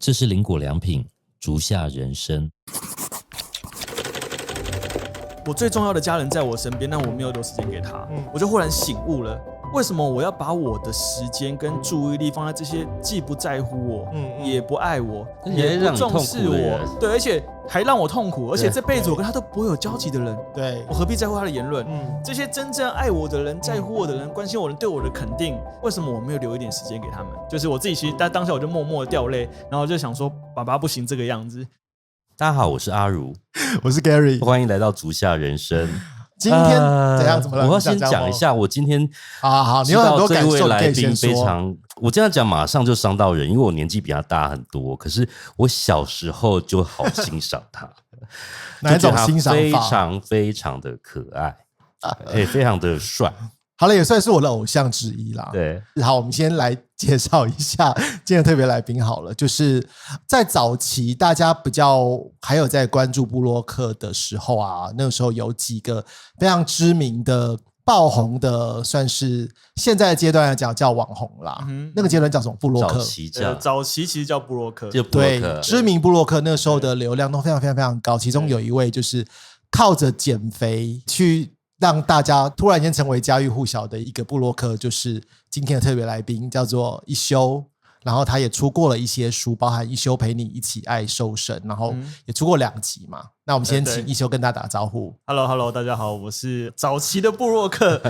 这是林果良品竹下人参。我最重要的家人在我身边，但我没有留时间给他，我就忽然醒悟了，为什么我要把我的时间跟注意力放在这些既不在乎我，也不爱我，也不重视我，对，而且还让我痛苦，而且这辈子我跟他都不会有交集的人，对，我何必在乎他的言论？这些真正爱我的人、在乎我的人、关心我的人、对我的肯定，为什么我没有留一点时间给他们？就是我自己，其实当下我就默默的掉泪，然后就想说，爸爸不行这个样子。大家好，我是阿如，我是 Gary， 欢迎来到竹下人参。今天怎样？怎么了？我要先讲一下，我今天好，你有很多感受，来宾非常，我这样讲马上就伤到人，因为我年纪比他大很多，可是我小时候就好欣赏他，哪一种欣赏法？非常非常的可爱，非常的帅。好了，也算是我的偶像之一啦。对，好，我们先来介绍一下今天的特别来宾好了，就是在早期大家比较还有在关注部落客的时候啊，那个时候有几个非常知名的爆红的，算是现在的阶段来讲叫网红啦。那个阶段叫什么？部落客。早期其实叫部落客，对，知名部落客那时候的流量都非常非常非常高，其中有一位就是靠着减肥去让大家突然间成为家喻户晓的一个部落客，就是今天的特别来宾，叫做一休。然后他也出过了一些书，包含一休陪你一起爱瘦身，然后也出过2集嘛。那我们先请一休跟大家打招呼。Hello， 大家好，我是早期的部落客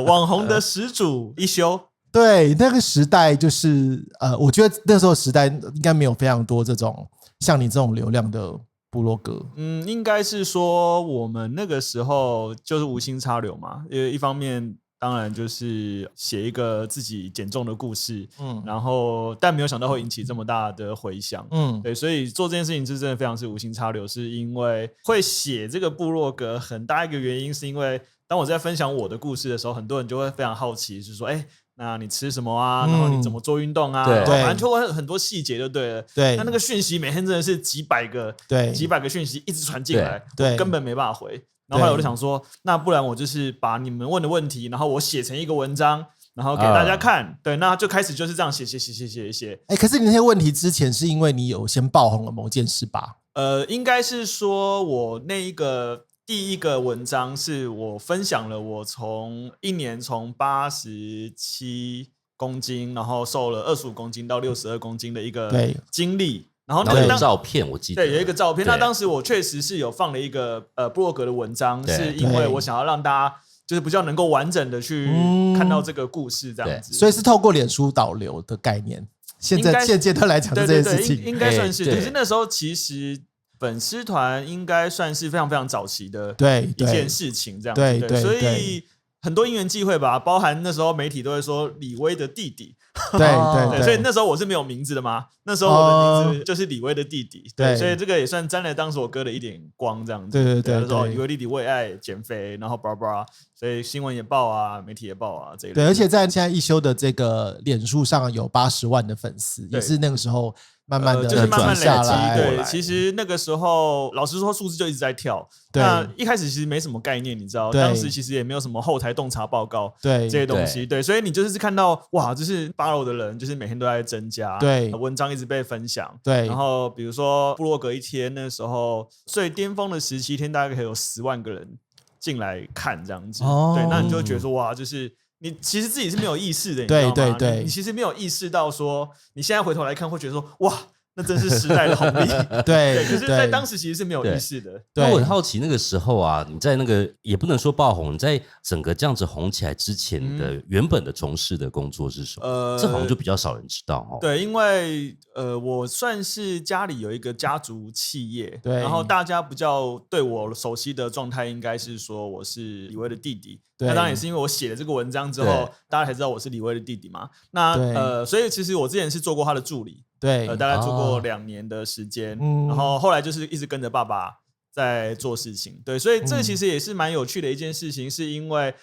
网红的始祖一休。对，那个时代就是我觉得那时候时代应该没有非常多这种像你这种流量的部落格。应该是说我们那个时候就是无心插柳嘛，因为一方面当然就是写一个自己减重的故事，然后但没有想到会引起这么大的回响，对，所以做这件事情是真的非常是无心插柳，是因为会写这个部落格很大一个原因是因为当我在分享我的故事的时候，很多人就会非常好奇，就是说，那你吃什么啊？然后你怎么做运动啊？对，反正就会很多细节就对了。对，那个讯息每天真的是几百个讯息一直传进来，对，根本没办法回。然后后来我就想说，那不然我就是把你们问的问题，然后我写成一个文章，然后给大家看。对，那就开始就是这样写。可是你那些问题之前是因为你有先爆红了某件事吧？应该是说我那一个第一个文章是我分享了我一年从87公斤，然后瘦了25公斤到62公斤的一个经历。然后有照片，我记得对有一个照片。那当时我确实是有放了一个部落格的文章，是因为我想要让大家就是比较能够完整的去看到这个故事这样子。所以是透过脸书导流的概念。现阶段来讲这件事情，应该算是。可是那时候其实粉丝团应该算是非常非常早期的一件事情这样子。对，所以很多因缘际会吧，包含那时候媒体都会说李威的弟弟。对，所以那时候我是没有名字的嘛，那时候我的名字就是李威的弟弟，对，所以这个也算沾了当时我哥的一点光这样子。对，说李威弟弟为爱减肥，然后巴拉巴拉，所以新闻也报啊，媒体也报啊这一类。对，而且在现在一休的这个脸书上有80万的粉丝，也是那个时候慢慢的就是慢慢下来。对，其实那个时候老实说数字就一直在跳。那一开始其实没什么概念，你知道，当时其实也没有什么后台洞察报告这些东西。对，所以你就是看到哇，就是 follow 的人就是每天都在增加，对，文章一直被分享，对。然后比如说部落格一天那时候最巅峰的17天，大概可以有10万个人进来看这样子。对，那你就会觉得说哇，就是你其实自己是没有意识的，你知道吗？对，你其实没有意识到说，你现在回头来看会觉得说哇。那真是时代的红利，对。可是，在当时其实是没有意识的。那我很好奇，那个时候啊，你在那个也不能说爆红，你在整个这样子红起来之前的原本的从事的工作是什么？这好像就比较少人知道哦。对，因为我算是家里有一个家族企业，然后大家比较对我熟悉的状态，应该是说我是李威的弟弟。那当然也是因为我写了这个文章之后，大家才知道我是李威的弟弟嘛。那所以其实我之前是做过他的助理。对，大概做过2年的时间，然后后来就是一直跟着爸爸在做事情。对，所以这其实也是蛮有趣的一件事情，是因为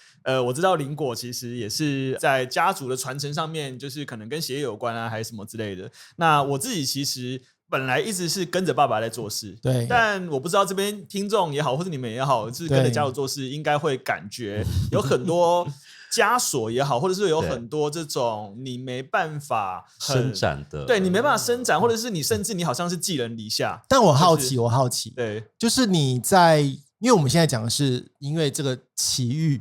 我知道林果其实也是在家族的传承上面，就是可能跟鞋业有关啊，还是什么之类的。那我自己其实本来一直是跟着爸爸在做事，对，但我不知道这边听众也好，或者你们也好，就是跟着家族做事，应该会感觉有很多枷锁也好，或者是有很多这种你没办法伸展的，对你没办法伸展，或者是你甚至你好像是寄人篱下。但我好奇，对，就是你在，因为我们现在讲的是因为这个奇遇，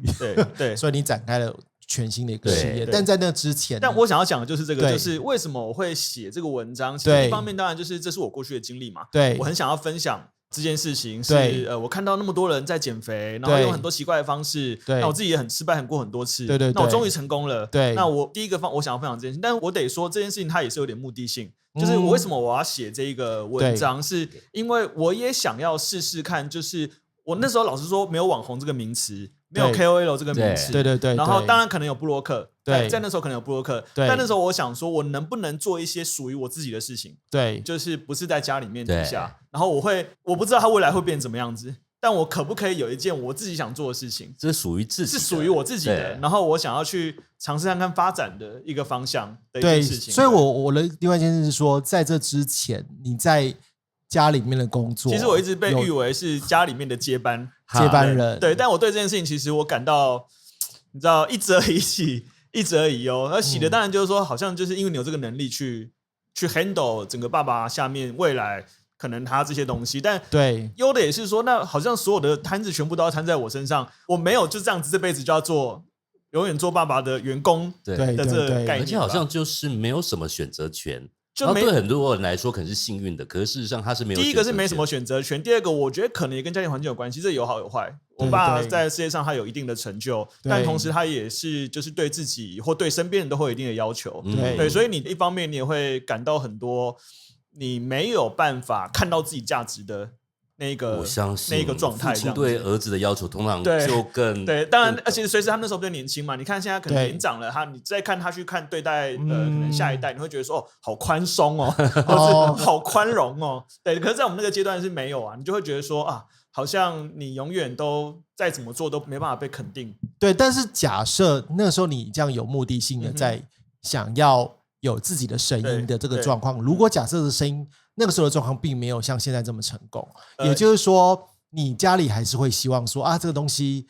对，所以你展开了全新的一个事业。但在那之前，但我想要讲的就是这个，就是为什么我会写这个文章。其实一方面当然就是这是我过去的经历嘛，对，我很想要分享。这件事情是我看到那么多人在减肥，然后用很多奇怪的方式，那我自己也很失败，很过很多次，那我终于成功了。那我第一个我想要分享这件事情，但是我得说这件事情它也是有点目的性，就是我为什么我要写这一个文章，是因为我也想要试试看，就是我那时候老实说没有网红这个名词，没有 KOL 这个名词，对，然后当然可能有部落客，在那时候可能有部落客，但那时候我想说，我能不能做一些属于我自己的事情？对，就是不是在家里面底下，然后我不知道它未来会变怎么样子，但我可不可以有一件我自己想做的事情？这是属于自己的，是属于我自己的，然后我想要去尝试看看发展的一个方向的一件事情。所以我的另外一件事是说，在这之前你在家里面的工作，其实我一直被誉为是家里面的接班人，对，但我对这件事情其实我感到，你知道，一则以喜，一则以忧。而喜的当然就是说，好像就是因为你有这个能力去 handle 整个爸爸下面未来可能他这些东西，但对忧的也是说，那好像所有的摊子全部都要摊在我身上，我没有就这样子这辈子就要做永远做爸爸的员工的这个概念，而且好像就是没有什么选择权。就对很多人来说可能是幸运的，可是事实上他是没有选择权。第一个是没什么选择权，第二个我觉得可能也跟家庭环境有关系，这有好有坏。我爸在世界上他有一定的成就，但同时他也是就是对自己或对身边人都会有一定的要求，对，所以你一方面你也会感到很多你没有办法看到自己价值的那个，我相信那个状态，父亲对儿子的要求通常就更对，当然，而且随时他那时候比较年轻嘛，你看现在可能年长了，你再看他去看对待可能下一代，你会觉得说好宽松哦，或是好宽容哦，对。可是，在我们那个阶段是没有啊，你就会觉得说啊，好像你永远都再怎么做都没办法被肯定。对，但是假设那个时候你这样有目的性的在想要有自己的声音的这个状况，如果假设的声音。那个时候的状况并没有像现在这么成功，也就是说，你家里还是会希望说啊，这个东西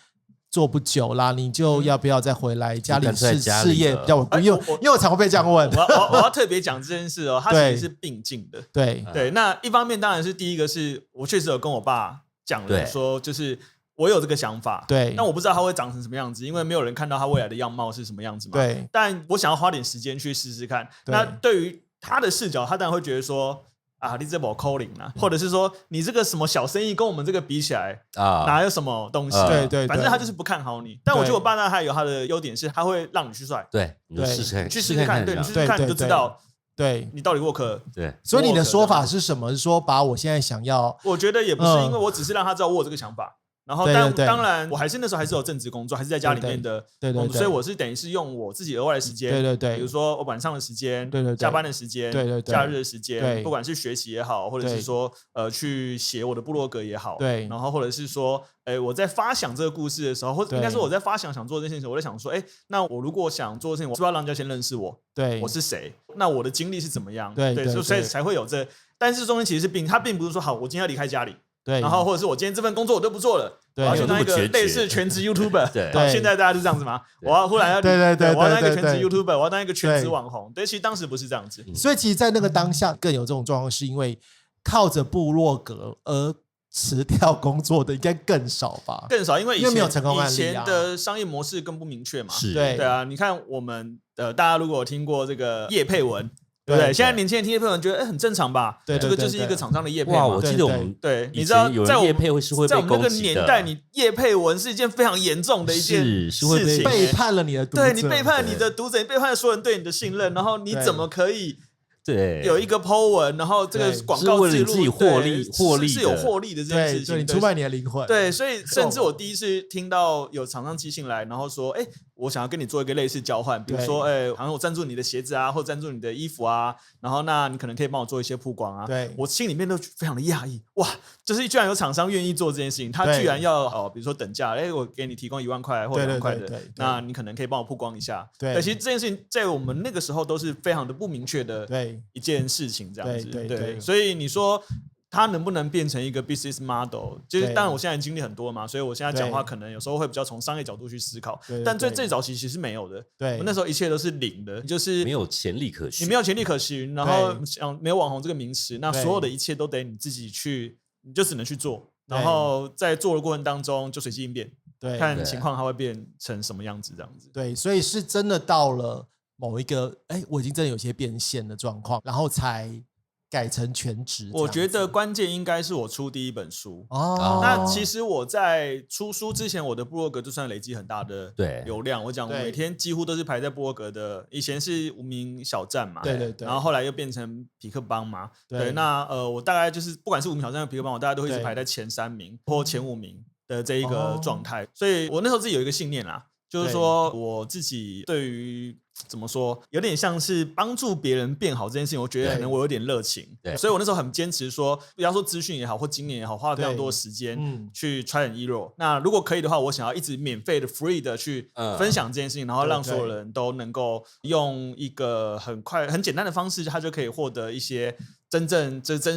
做不久啦，你就要不要再回来家里事业比较稳固？因为我常会被这样问。我要特别讲这件事哦，它其实是并进的。对，那一方面当然是第一个是我确实有跟我爸讲了，说就是我有这个想法，对，但我不知道他会长成什么样子，因为没有人看到他未来的样貌是什么样子嘛。对，但我想要花点时间去试试看。那对于他的视角，他当然会觉得说。啊，你这把扣零啊，或者是说你这个什么小生意跟我们这个比起来啊，哪有什么东西？对，反正他就是不看好你。但我觉得我爸那还有他的优点是，他会让你去帅，对，你试试看，去试试看，对，你试试看你就知道，对你到底 work。对，所以你的说法是什么？是说把我现在想要，我觉得也不是，因为我只是让他知道我有这个想法。然后当然，我还是那时候还是有正职工作，还是在家里面的工作，所以我是等于是用我自己额外的时间，对，比如说我晚上的时间，下班的时间，假日的时间，不管是学习也好，或者是说去写我的部落格也好，对，然后或者是说，我在发想这个故事的时候，或者应该说我在发想想做这件事情，我在想说，那我如果想做的事情，我是不是要让人家先认识我？对，我是谁？那我的经历是怎么样？对，所以才会有这，但是中间其实是它并不是说好，我今天要离开家里。对，然后或者是我今天这份工作我都不做了，我要去当一个类似全职 YouTuber。对，现在大家就这样子嘛。我要忽然要对，我要当一个全职 YouTuber，我要当一个全职网红。对，其实当时不是这样子。所以其实，在那个当下更有这种状况，是因为靠着部落格而辞掉工作的应该更少吧？更少，因为没有成功案例，以前的商业模式更不明确嘛。是，对啊。你看我们大家如果有听过这个业配文。对不对？现在年轻人听业配文觉得很正常吧？对，这个就是一个厂商的业配嘛。哇，我记得我们对，你知道在我们业配会是会被攻击的。在我们那个年代，你业配文是一件非常严重的一件事情，背叛了你的读者，对你背叛了你的读者，你背叛了所有人对你的信任，然后你怎么可以？对，有一个 po 文，然后这个广告植入自己获利是有获利的这件事情，你出卖你的灵魂。对，所以甚至我第一次听到有厂商寄信来，然后说，我想要跟你做一个类似交换，比如说，好像我赞助你的鞋子啊，或赞助你的衣服啊，然后那你可能可以帮我做一些曝光啊。对，我心里面都非常的讶异，哇，就是居然有厂商愿意做这件事情，他居然要比如说等价，我给你提供1万块或2万块的，那你可能可以帮我曝光一下。对，其实这件事情在我们那个时候都是非常的不明确的一件事情，这样子。对，所以你说它能不能变成一个 business model？ 就是当然我现在经历很多嘛，所以我现在讲话可能有时候会比较从商业角度去思考。但最早期其实没有的，我那时候一切都是零的，就是没有潜力可循，你没有潜力可循，然后没有网红这个名词，那所有的一切都得你自己去，你就只能去做，然后在做的过程当中就随机应变，看情况它会变成什么样子这样子。对，所以是真的到了某一个我已经真的有些变现的状况，然后才改成全职。我觉得关键应该是我出第一本书那其实我在出书之前，我的部落格就算累积很大的流量。我讲我每天几乎都是排在部落格的，以前是无名小站嘛，对，然后后来又变成痞客邦嘛，对。那我大概就是不管是无名小站和痞客邦，我大概都会一直排在前3名或前5名的这一个状态。所以我那时候自己有一个信念啦，就是说我自己对于怎么说，有点像是帮助别人变好这件事情，我觉得可能我有点热情，所以我那时候很坚持说，不要说资讯也好或经验也好，花了非常多的时间去 try and error。那如果可以的话，我想要一直免费的 free 的去分享这件事情，然后让所有人都能够用一个很快很简单的方式，他就可以获得一些真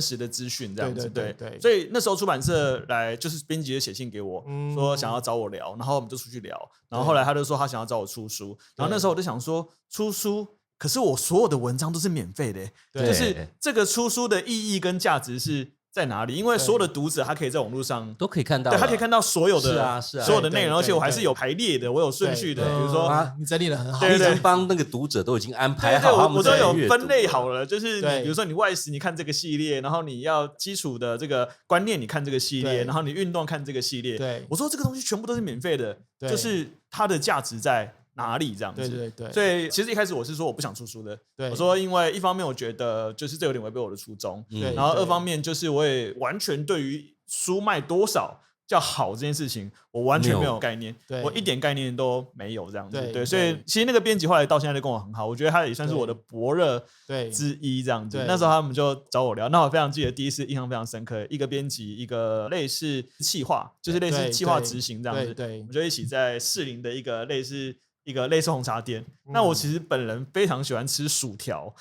实的资讯这样子。对，所以那时候出版社来就是编辑就写信给我，说想要找我聊，然后我们就出去聊，然后后来他就说他想要找我出书，然后那时候我就想说出书，可是我所有的文章都是免费的，就是这个出书的意义跟价值是在哪里？因为所有的读者他可以在网络上都可以看到，对，他可以看到所有的所有的内容，而且我还是有排列的，我有顺序的，比如说你整理的很好，已经帮那个读者都已经安排好，我都有分类好了，就是比如说你外食你看这个系列，然后你要基础的这个观念你看这个系列，然后你运动看这个系列，我说这个东西全部都是免费的，就是它的价值在哪里这样子。对，所以其实一开始我是说我不想出书的，我说因为一方面我觉得就是这有点违背我的初衷，然后二方面就是我也完全对于书卖多少叫好这件事情我完全没有概念，我一点概念都没有这样子。对，所以其实那个编辑后来到现在都跟我很好，我觉得他也算是我的伯乐之一这样子。那时候他们就找我聊，那我非常记得第一次印象非常深刻，一个编辑一个类似企划，就是类似企划执行这样子，我们就一起在士林的一个类似红茶店。那我其实本人非常喜欢吃薯条，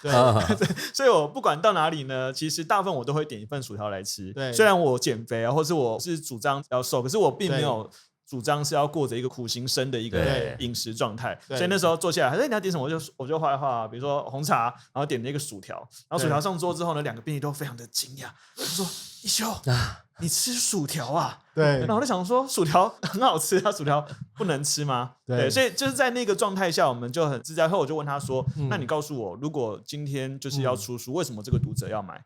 所以我不管到哪里呢，其实大部分我都会点一份薯条来吃。虽然我减肥啊，或是我是主张要瘦，可是我并没有主张是要过着一个苦行僧的一个饮食状态。所以那时候坐下来，你要点什么，我就画一画，比如说红茶，然后点了一个薯条，然后薯条上桌之后呢，2个编辑都非常的惊讶，就说一休你吃薯条啊？然后我就想说薯条很好吃，薯条不能吃吗？对，所以就是在那个状态下，我们就很自在。后我就问他说：“那你告诉我，如果今天就是要出书，为什么这个读者要买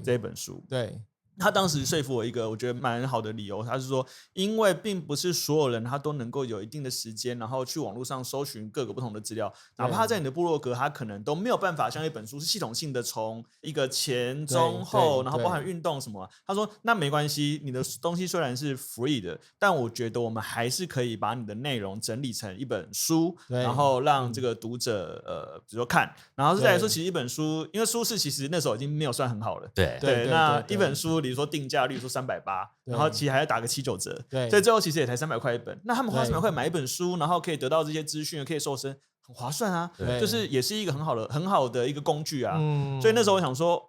这一本书？”他当时说服我一个我觉得蛮好的理由，他是说，因为并不是所有人他都能够有一定的时间，然后去网络上搜寻各个不同的资料，哪怕在你的部落格，他可能都没有办法像一本书是系统性的从一个前中后，然后包含运动什么。他说那没关系，你的东西虽然是 free 的，但我觉得我们还是可以把你的内容整理成一本书，然后让这个读者比如说看，然后再来说，其实一本书，因为书市其实那时候已经没有算很好了，对，那一本书比如说定价率说380，然后其实还要打个7、9折，所以最后其实也才300块一本。那他们花300块买一本书，然后可以得到这些资讯，可以瘦身，很划算啊，就是也是一个很好的一个工具啊。所以那时候我想说，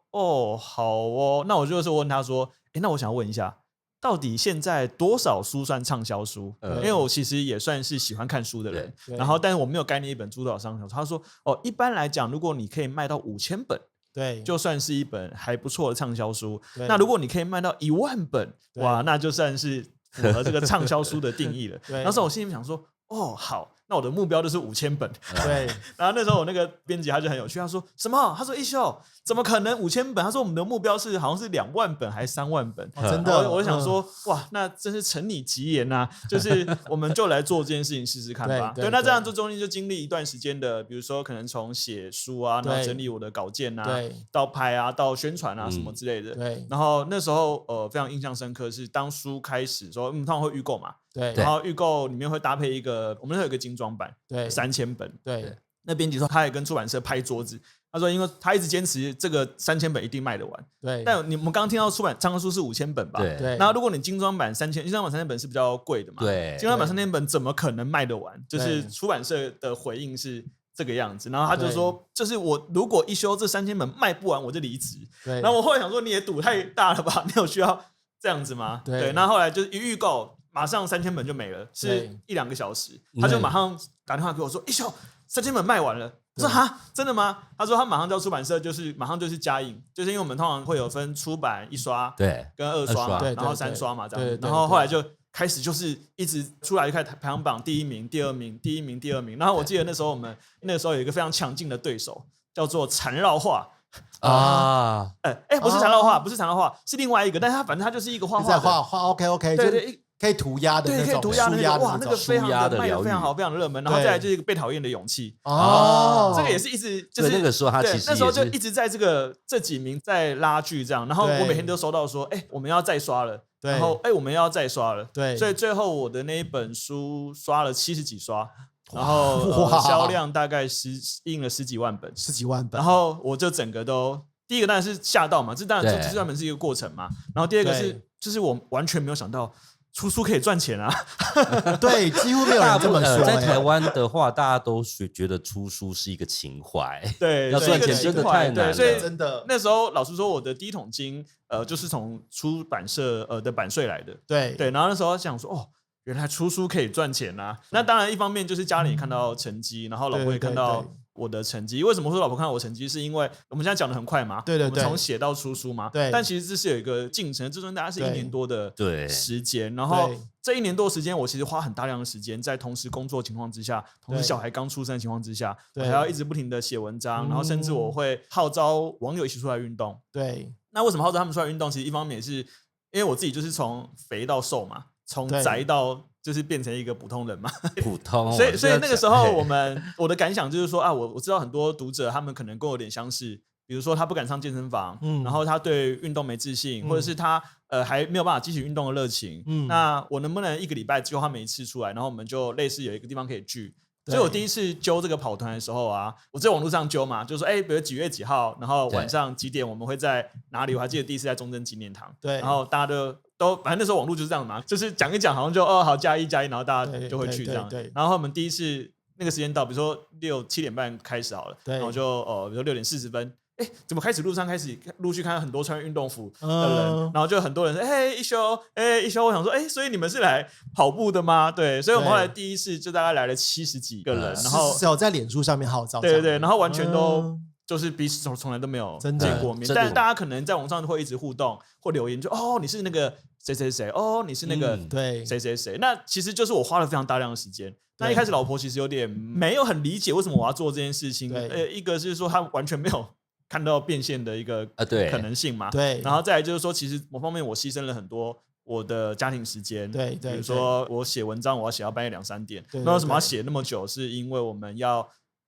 好哦，那我就是问他说，那我想问一下，到底现在多少书算畅销书？因为我其实也算是喜欢看书的人，然后但是我没有概念一本书多少畅销书。他说，一般来讲，如果你可以卖到5000本。就算是一本还不错的畅销书。那如果你可以卖到1万本，哇，那就算是符合这个畅销书的定义了。那时候我心里想说，好，那我的目标就是5000本。然后那时候我那个编辑他就很有趣，他说什么？他说一休怎么可能5000本？他说我们的目标是好像是2万本还是3万本？真的，我就想说，哇，那真是承你吉言呐！就是我们就来做这件事情试试看吧。对，那这样这中间就经历一段时间的，比如说可能从写书啊，然后整理我的稿件啊，到拍啊，到宣传啊什么之类的。然后那时候非常印象深刻是当书开始说，他们会预购嘛，然后预购里面会搭配一个，我们那有一个精装版，3000本。那编辑说他也跟出版社拍桌子，他说因为他一直坚持这个3000本一定卖得完。但我们刚刚听到出版畅销书是5000本吧？然后如果你精装版精装版3000本是比较贵的嘛？精装版3000本怎么可能卖得完？就是出版社的回应是这个样子，然后他就说，就是我如果一休这3000本卖不完，我就离职。对，然后我后来想说，你也赌太大了吧？你有需要这样子吗？对，那后来就是一预购，马上3000本就没了，是1-2个小时，他就马上打电话给我说，一休3000本卖完了。我说哈，真的吗？他说他马上叫出版社，就是马上就是加印，就是因为我们通常会有分出版1刷，对，跟2刷嘛，然后3刷嘛这样，然后后来就开始就是一直出来就开始排行榜第1名、第2名、第1名、第2名。然后我记得那时候我们那个时候有一个非常强劲的对手，叫做缠绕画啊，不是缠绕画，不是缠绕画，是另外一个，但是反正他就是一个画画，OK，对。可以涂鸦的那种，对，可以涂鸦的那种，哇，那个非常的卖的非常好，非常的热门。然后再来就是一个被讨厌的勇气这个也是一直就是那个时候他其实那时候就一直在这几名在拉锯这样。然后我每天都收到说，我们要再刷了，然后我们要再刷了，对，所以最后我的那一本书刷了70几刷，然后销量大概印了10几万本，然后我就整个都第一个当然是吓到嘛，这当然这专门是一个过程嘛。然后第二个是就是我完全没有想到。出书可以赚钱啊！对，几乎没有人这么说。在台湾的话，大家都觉得出书是一个情怀，对，要赚钱真的太难了。所以真的那时候，老实说，我的第一桶金，就是从出版社的版税来的。对，然后那时候想说，原来出书可以赚钱啊！那当然，一方面就是家里看到成绩，然后老婆也看到我的成绩。为什么说老婆看到我成绩？是因为我们现在讲的很快嘛，我们从写到出书嘛，但其实这是有一个进程，这中大概是1年多的时间。然后这1年多的时间，我其实花很大量的时间在同时工作情况之下，同时小孩刚出生的情况之下，我还要一直不停的写文章，然后甚至我会号召网友一起出来运动。对，那为什么号召他们出来运动？其实一方面也是因为我自己就是从肥到瘦嘛，从宅到就是变成一个普通人嘛，普通。所以那个时候我的感想就是说啊，我知道很多读者他们可能跟我有点相似，比如说他不敢上健身房，然后他对运动没自信，或者是他还没有办法激起运动的热情。那我能不能1个礼拜揪他们1次出来，然后我们就类似有一个地方可以聚。所以我第一次揪这个跑团的时候啊，我在网络上揪嘛，就说比如几月几号，然后晚上几点我们会在哪里？我还记得第一次在中正纪念堂，然后大家都反正那时候网络就是这样嘛，就是讲一讲，好像就好加一，然后大家就会去这样。然后我们第一次那个时间到，比如说7点半开始好了，然后就比如说6点40分。怎么开始路上开始陆续看到很多穿运动服的人，然后就很多人说一休，我想说所以你们是来跑步的吗？对，所以我们后来第一次就大概来了70几个人，然后是有在脸书上面号召，对，然后完全都就是彼此从来都没有见过面，但大家可能在网上会一直互动或留言，就你是那个谁谁谁，你是那个谁谁谁，那其实就是我花了非常大量的时间。那一开始老婆其实有点没有很理解为什么我要做这件事情，一个是说她完全没有看到变现的一个可能性嘛，然后再来就是说，其实某方面我牺牲了很多我的家庭时间，比如说我写文章，我要写到半夜2、3点，那为什么要写那么久？是因为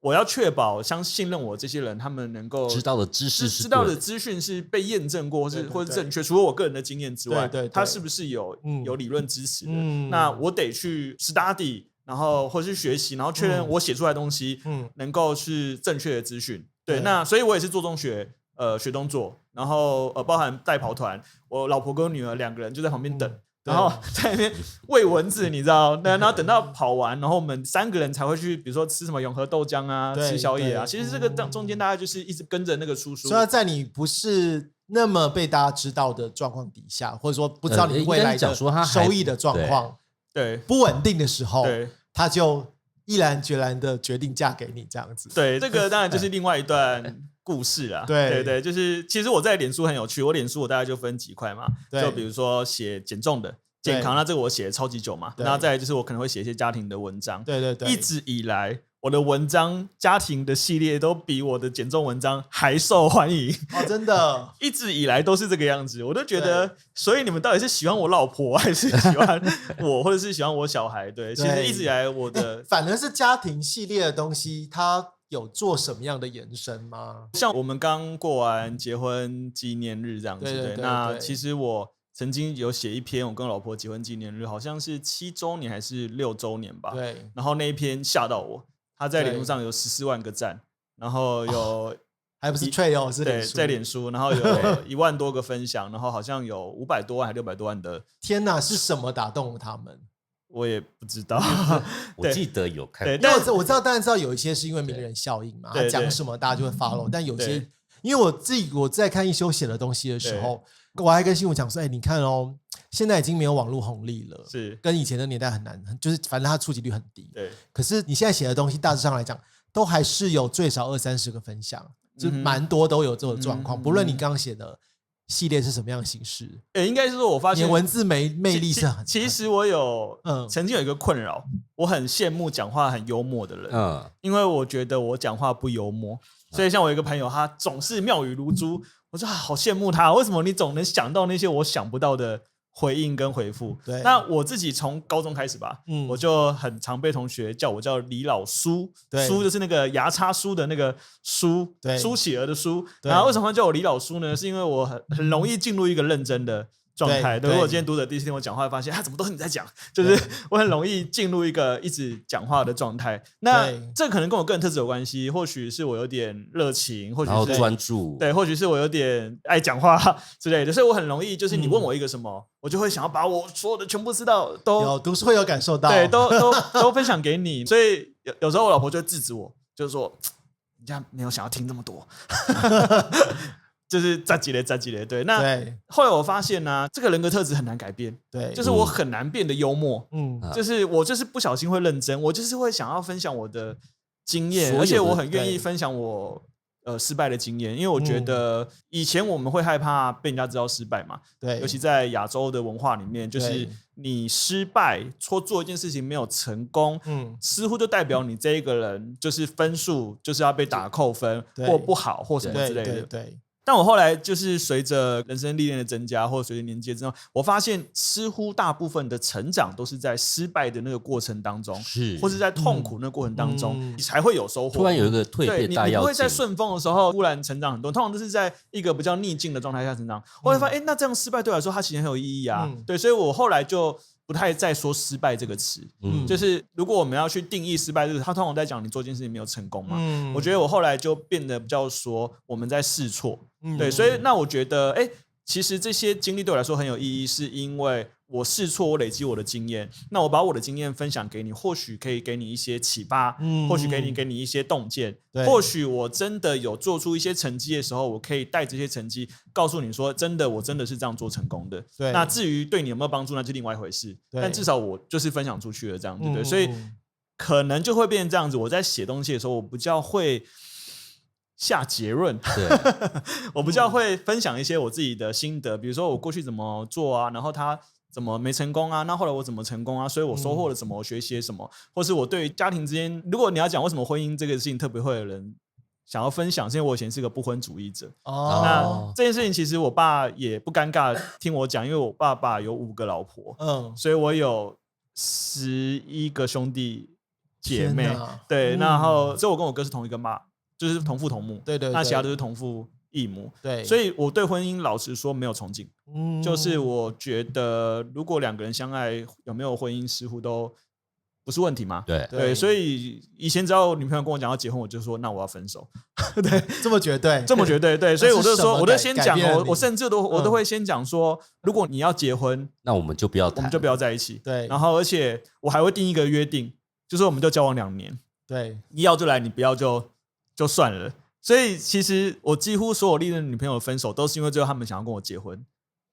我要确保信任我这些人，他们能够知道的知识知道的资讯是被验证过或者正确，除了我个人的经验之外，他是不是有理论支持的？那我得去 study， 然后或者去学习，然后确认我写出来的东西能够是正确的资讯。对，那所以我也是做中学，学东做，然后包含带跑团，我老婆跟我女儿2个人就在旁边等，然后在那边喂蚊子，你知道，然后等到跑完，然后我们3个人才会去，比如说吃什么永和豆浆啊，吃宵夜啊。其实这个中间大家就是一直跟着那个叔叔，所以在你不是那么被大家知道的状况底下，或者说不知道你未来的收益的状况，对不稳定的时候，他就毅然决然的决定嫁给你这样子。对，这个当然就是另外一段故事啦。对，就是其实我在脸书很有趣，我脸书我大概就分几块嘛，就比如说写减重的、健康，那这个我写了超级久嘛。然后再来就是我可能会写一些家庭的文章。对，一直以来我的文章家庭的系列都比我的减重文章还受欢迎真的，一直以来都是这个样子。我都觉得，所以你们到底是喜欢我老婆，还是喜欢我，或者是喜欢我小孩？对，其实一直以来我的反而是家庭系列的东西，它有做什么样的延伸吗？像我们刚过完结婚纪念日这样子，对，那其实我曾经有写一篇我跟老婆结婚纪念日，好像是7周年还是6周年吧。对，然后那一篇吓到我，他在脸书上有14万个赞，然后有还不是 trail 是脸书，在脸书，然后有1万多个分享，然后好像有500多万还600多万的。天哪，是什么打动了他们？我也不知道，我记得有看过，但我当然知道有一些是因为名人效应嘛，他讲什么大家就会 follow，但有些因为我在看一休写的东西的时候，我还跟新闻讲说，你看哦，现在已经没有网络红利了，是跟以前的年代很难，就是反正它触及率很低。对，可是你现在写的东西大致上来讲，都还是有最少20-30个分享，就蛮多都有这种状况，不论你刚刚写的系列是什么样的形式，应该是说我发现文字魅力是很。其实我曾经有一个困扰，我很羡慕讲话很幽默的人，因为我觉得我讲话不幽默，所以像我有一个朋友，他总是妙语如珠，我说好羡慕他，为什么你总能想到那些我想不到的回应跟回复？对，那我自己从高中开始吧，我就很常被同学叫我叫李老苏，苏就是那个牙叉苏的那个苏，苏企鹅的苏。然后为什么叫我李老苏呢？是因为我很容易进入一个认真的状态。如果今天读者第一次听我讲话，发现怎么都是你在讲，就是我很容易进入一个一直讲话的状态。那这可能跟我个人特质有关系，或许是我有点热情，或许是专注，对，或许是我有点爱讲话之类的，所以我很容易就是你问我一个什么，我就会想要把我所有的全部知道都有读书会有感受到，对，都分享给你。所以有时候我老婆就会制止我，就是说人家没有想要听这么多。就是再积累，对。那后来我发现呢，这个人格特质很难改变，对，就是我很难变得幽默，就是我就是不小心会认真，我就是会想要分享我的经验，而且我很愿意分享我失败的经验，因为我觉得以前我们会害怕被人家知道失败嘛，对，尤其在亚洲的文化里面，就是你失败或做一件事情没有成功，似乎就代表你这一个人就是分数就是要被打扣分或不好或什么之类的，对。但我后来就是随着人生历练的增加，或者随着年纪之后，我发现似乎大部分的成长都是在失败的那个过程当中，或是在痛苦那个过程当中，你才会有收获。突然有一个蜕变大跃进，你不会在顺风的时候突然成长很多，通常都是在一个比较逆境的状态下成长。我会发现，那这样失败对我来说，它其实很有意义啊。对，所以我后来就不太再说失败这个词，就是如果我们要去定义失败这个，他通常在讲你做一件事情没有成功嘛。我觉得我后来就变得比较说我们在试错，对，所以那我觉得，其实这些经历对我来说很有意义，是因为我试错，我累积我的经验，那我把我的经验分享给你，或许可以给你一些启发，或许给你一些洞见，或许我真的有做出一些成绩的时候，我可以带这些成绩告诉你说，我真的是这样做成功的。那至于对你有没有帮助，那是另外一回事。但至少我就是分享出去了，这样对不对？所以可能就会变成这样子。我在写东西的时候，我比较会下结论，我比较会分享一些我自己的心得，比如说我过去怎么做啊，然后他怎么没成功啊，那后来我怎么成功啊，所以我收获了什么，我学习了什么，或是我对于家庭之间，如果你要讲为什么婚姻这个事情特别会有人想要分享，是因为我以前是个不婚主义者。那这件事情其实我爸也不尴尬听我讲，因为我爸爸有5个老婆，所以我有11个兄弟姐妹，对，然后所以我跟我哥是同一个妈，就是同父同母，对，那其他都是同父异母，对，所以我对婚姻老实说没有憧憬，就是我觉得如果2个人相爱，有没有婚姻似乎都不是问题嘛，对，所以以前只要女朋友跟我讲要结婚，我就说那我要分手，对，这么绝对，对，所以我就说，我就先讲，我甚至我都会先讲说，如果你要结婚，那我们就不要在一起，对，然后而且我还会定一个约定，就是我们就交往2年，对，你要就来，你不要就算了。所以其实我几乎所有历任女朋友的分手，都是因为最后他们想要跟我结婚，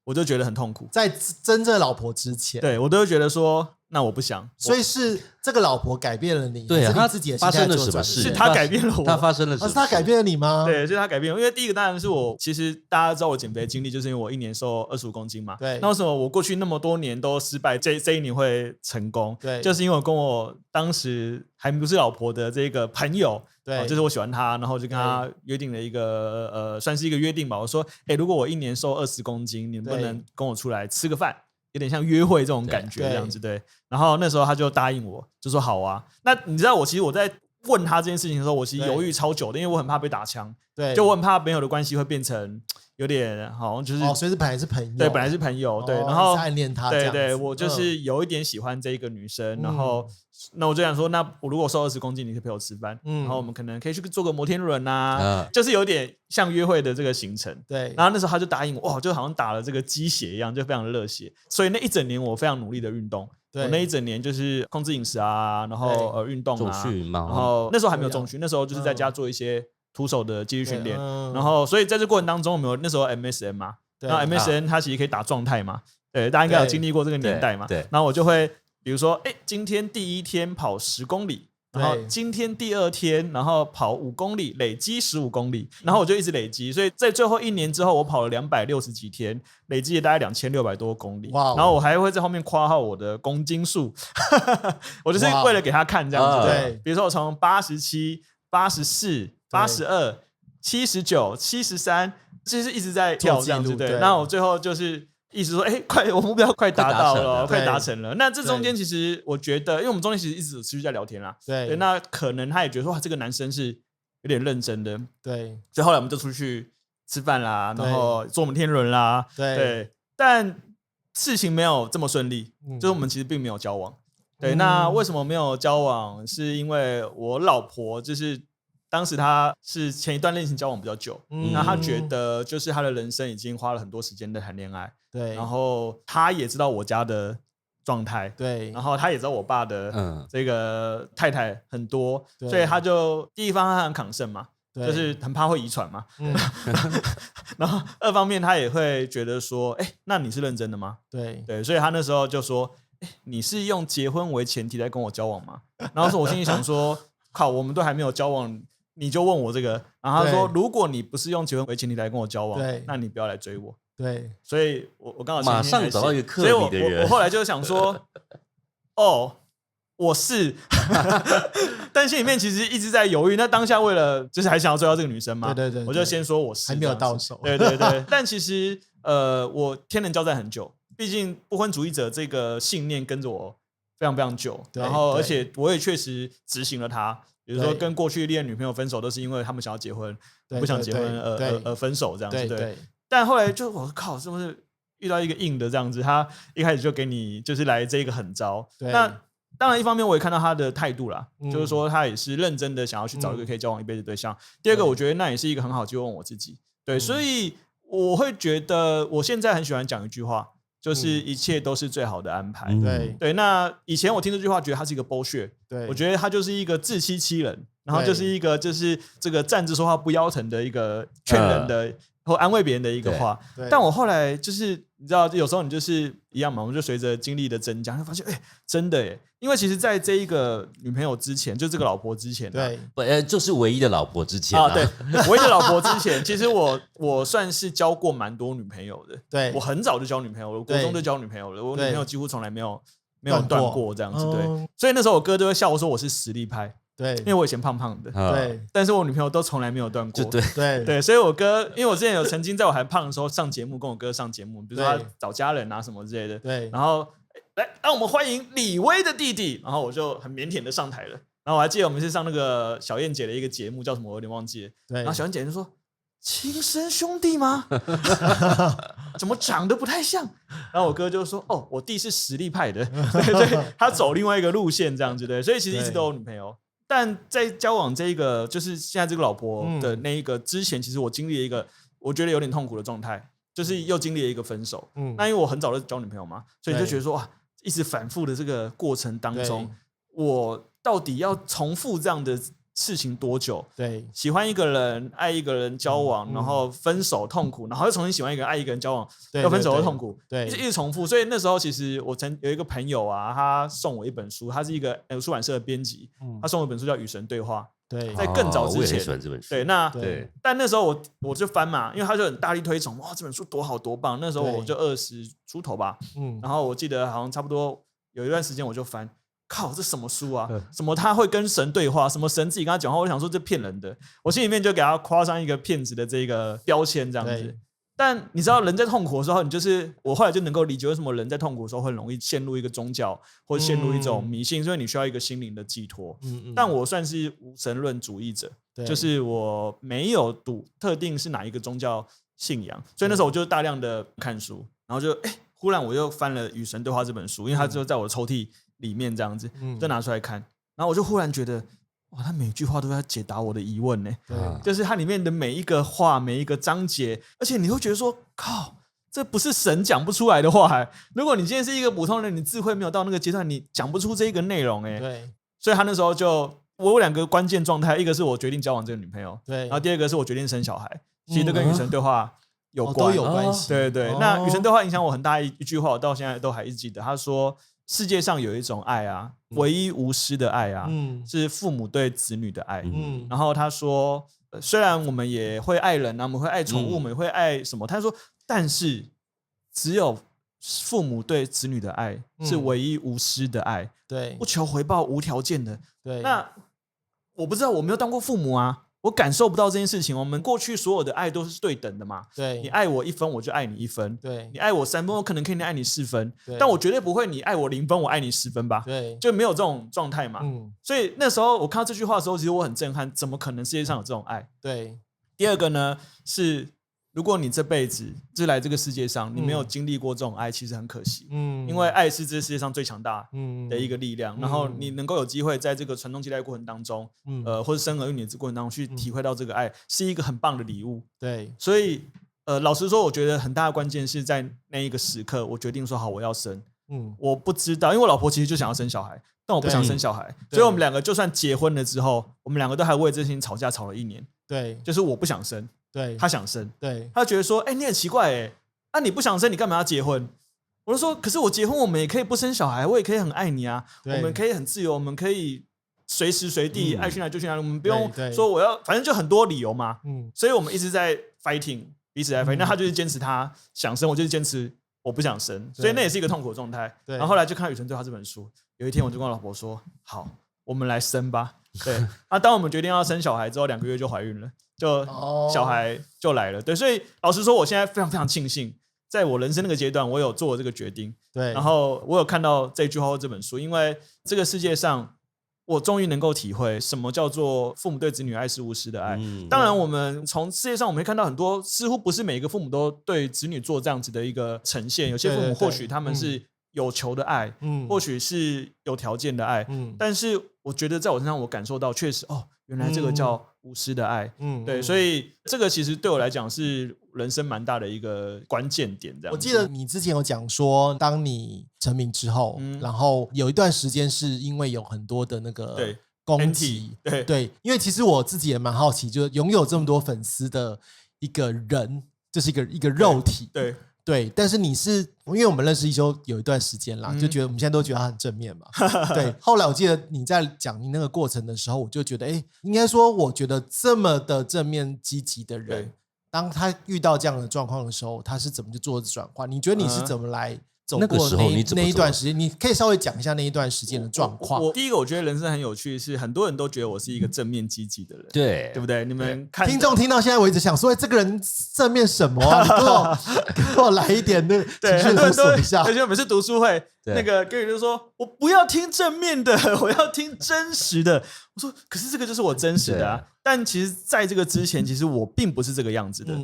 我就觉得很痛苦。在真正老婆之前，对，我都会觉得说，那我不想。所以是这个老婆改变了你，对，他自己发生了什么事？是他改变了我，他发生了什么？是他改变了你吗？对，是他改变了。因为第一个当然是我，其实大家知道我减肥的经历，就是因为我1年瘦25公斤嘛。对，那为什么我过去那么多年都失败，这1年会成功？对，就是因为我跟我当时还不是老婆的这个朋友。对，就是我喜欢他，然后就跟他约定了一个算是一个约定吧。我说，如果我1年瘦20公斤，你能不能跟我出来吃个饭？有点像约会这种感觉这样子，对。然后那时候他就答应我，就说好啊。那你知道其实我在问他这件事情的时候，我其实犹豫超久的，因为我很怕被打枪。对，就我很怕朋友的关系会变成有点好像就是所以本来是朋友，对，本来是朋友，对。然后暗恋他，对，我就是有一点喜欢这一个女生，然后那我就想说，那我如果瘦20公斤，你可以陪我吃饭，然后我们可能可以去坐个摩天轮啊，就是有点像约会的这个行程。对，然后那时候他就答应我，哇，就好像打了这个鸡血一样，就非常热血。所以那1整年我非常努力的运动，我那一整年就是控制饮食啊，然后运动啊，然后那时候还没有重训，那时候就是在家做一些徒手的肌力训练，然后所以在这过程当中，我们有那时候 MSN 嘛，那 MSN 它其实可以打状态嘛，对，大家应该有经历过这个年代嘛，然后我就会比如说，今天第一天跑10公里。然后今天第2天，然后跑5公里，累积15公里，然后我就一直累积，所以在最后1年之后，我跑了260几天，累积了大概2600多公里。然后我还会在后面括号我的公斤数，我就是为了给他看这样子。对，比如说我从87、84、82、79、73，就是一直在跳这样子。对，那我最后就是。意思说，快，我目标快达到了，快达成了。那这中间其实我觉得，因为我们中间其实一直持续在聊天啦，对，那可能他也觉得说，哇，这个男生是有点认真的，对，所以后来我们就出去吃饭啦，然后坐我们天轮啦，对，但事情没有这么顺利，就是我们其实并没有交往，对，那为什么没有交往？是因为我老婆就是。当时他是前一段恋情交往比较久，那他觉得就是他的人生已经花了很多时间在谈恋爱，对，然后他也知道我家的状态，对，然后他也知道我爸的这个太太很多，所以他就第一方面他很抗胜嘛，就是很怕会遗传嘛，然后二方面他也会觉得说，那你是认真的吗？对，所以他那时候就说，你是用结婚为前提来跟我交往吗？然后说我心里想说，靠，我们都还没有交往。你就问我这个，然后他说，如果你不是用结婚为前提来跟我交往，那你不要来追我。对，所以我刚好马上找到一个克你的人，所以我后来就想说，我是，但心里面其实一直在犹豫。那当下为了就是还想要追到这个女生嘛，对，我就先说我是，还没有到手。对，但其实我天人交战很久，毕竟不婚主义者这个信念跟着我非常非常久，然后而且我也确实执行了它。比如说跟过去恋女朋友分手都是因为他们想要结婚，不想结婚而分手这样子，对。但后来就我靠，是不是遇到一个硬的这样子？他一开始就给你就是来这个狠招。那当然一方面我也看到他的态度啦，就是说他也是认真的想要去找一个可以交往一辈子的对象。第二个，我觉得那也是一个很好机会问我自己。对，所以我会觉得我现在很喜欢讲一句话。就是一切都是最好的安排。对，那以前我听这句话，觉得它是一个 bullshit。对，我觉得它就是一个自欺欺人，然后就是一个就是这个站着说话不腰疼的一个劝人的或安慰别人的一个话。但我后来就是你知道，有时候你就是一样嘛，我们就随着经历的增加，就发现真的耶。因为其实在这一个女朋友之前，就这个老婆之前，对，就是唯一的老婆之前对，唯一的老婆之前，其实我算是交过蛮多女朋友的。对，我很早就交女朋友了，我国中就交女朋友了，我女朋友几乎从来没有断过这样子。对，所以那时候我哥都会笑我说我是实力派。对，因为我以前胖胖的，对，但是我女朋友都从来没有断过，对，所以我哥，因为我之前有曾经在我还胖的时候上节目，跟我哥上节目，比如说他找家人啊什么之类的，对，然后来让我们欢迎李威的弟弟，然后我就很腼腆的上台了，然后我还记得我们是上那个小燕姐的一个节目，叫什么我有点忘记了，对，然后小燕姐就说亲生兄弟吗？怎么长得不太像？然后我哥就说我弟是实力派的，对，他走另外一个路线这样子，对，所以其实一直都有女朋友。但在交往这个就是现在这个老婆的那一个之前，其实我经历了一个我觉得有点痛苦的状态，就是又经历了一个分手。那因为我很早就交女朋友嘛，所以就觉得说哇，一直反复的这个过程当中，我到底要重复这样的事情多久？对，喜欢一个人、爱一个人交往，然后分手痛苦，然后又重新喜欢一个人、爱一个人交往，又分手又痛苦，对，一直重复。所以那时候其实我有一个朋友啊，他送我一本书，他是一个出版社的编辑，他送我一本书叫《与神对话》。对，在更早之前，我也很喜欢这本书。对，但那时候我就翻嘛，因为他就很大力推崇，哇，这本书多好多棒。那时候我就20出头吧，然后我记得好像差不多有一段时间我就翻。靠，这什么书啊？什么他会跟神对话？什么神自己跟他讲话？我想说这骗人的，我心里面就给他夸上一个骗子的这个标签这样子。但你知道，人在痛苦的时候，我后来就能够理解为什么人在痛苦的时候会容易陷入一个宗教或者陷入一种迷信，所以你需要一个心灵的寄托。但我算是无神论主义者，就是我没有赌特定是哪一个宗教信仰，所以那时候我就大量的看书，然后就忽然我又翻了《与神对话》这本书，因为它就在我的抽屉里面这样子，就拿出来看，然后我就忽然觉得，哇，他每一句话都在解答我的疑问呢。就是它里面的每一个话，每一个章节，而且你会觉得说，靠，这不是神讲不出来的话。如果你今天是一个普通人，你智慧没有到那个阶段，你讲不出这一个内容。对，所以他那时候我有2个关键状态，一个是我决定交往这个女朋友，对，然后第二个是我决定生小孩，其实都跟与神对话有关，都有关系。对对对，那与神对话影响我很大一句话，我到现在都还一直记得。他说世界上有一种爱啊，唯一无私的爱啊，是父母对子女的爱。然后他说，虽然我们也会爱人啊，我们会爱宠物，我们会爱什么？他说，但是只有父母对子女的爱是唯一无私的爱，对，不求回报，无条件的。对，那我不知道，我没有当过父母啊，我感受不到这件事情。我们过去所有的爱都是对等的嘛。对，你爱我1分，我就爱你1分。对，你爱我3分，我可能可以爱你4分。对，但我绝对不会你爱我0分，我爱你10分吧。对，就没有这种状态嘛。所以那时候我看到这句话的时候，其实我很震撼，怎么可能世界上有这种爱？对。第二个呢是，如果你这辈子就来这个世界上，你没有经历过这种爱，其实很可惜。因为爱是这世界上最强大的一个力量。然后你能够有机会在这个传宗接代过程当中，或者生儿育女的过程当中去体会到这个爱，是一个很棒的礼物。对，所以老实说，我觉得很大的关键是在那一个时刻，我决定说好，我要生。我不知道，因为我老婆其实就想要生小孩，但我不想生小孩，所以我们2个就算结婚了之后，我们2个都还为这事情吵架，吵了1年。对，就是我不想生，对，他想生，对，他觉得说，你很奇怪你不想生，你干嘛要结婚？我就说，可是我结婚，我们也可以不生小孩，我也可以很爱你啊，我们可以很自由，我们可以随时随地爱去哪里就去哪里，我们不用说我要，反正就很多理由嘛。所以我们一直在 fighting， 彼此在 fighting。那他就是坚持他想生，我就是坚持我不想生，所以那也是一个痛苦的状态。然后后来就看到《与神对话》这本书，有一天我就跟我老婆说，好，我们来生吧。对，当我们决定要生小孩之后，2个月就怀孕了，就小孩就来了。对，所以老实说，我现在非常非常庆幸，在我人生那个阶段，我有做这个决定。对，然后我有看到这句话或这本书，因为这个世界上，我终于能够体会什么叫做父母对子女爱是无私的爱。当然，我们从世界上我们会看到很多，似乎不是每一个父母都对子女做这样子的一个呈现。有些父母或许他们是有求的爱，或许是有条件的爱，但是我觉得在我身上，我感受到确实原来这个叫无私的爱。对，所以这个其实对我来讲是人生蛮大的一个关键点。这样，我记得你之前有讲说，当你成名之后，然后有一段时间是因为有很多的那个攻击，对，因为其实我自己也蛮好奇，就是拥有这么多粉丝的一个人，就是一个肉体，对，但是你是因为我们认识一周有一段时间啦，就觉得我们现在都觉得他很正面嘛。对，后来我记得你在讲你那个过程的时候，我就觉得，应该说，我觉得这么的正面积极的人，当他遇到这样的状况的时候，他是怎么去做转换？你觉得你是怎么来走过那一段时间？你可以稍微讲一下那一段时间的状况。第一个，我觉得人生很有趣，是很多人都觉得我是一个正面积极的人，对不对？你们看听众听到现在，我一直想说，这个人正面什么啊？你给我来一点的情绪勒索一下。而且每次读书会，那个跟人就说，我不要听正面的，我要听真实的。我说，可是这个就是我真实的啊。但其实在这个之前，其实我并不是这个样子的。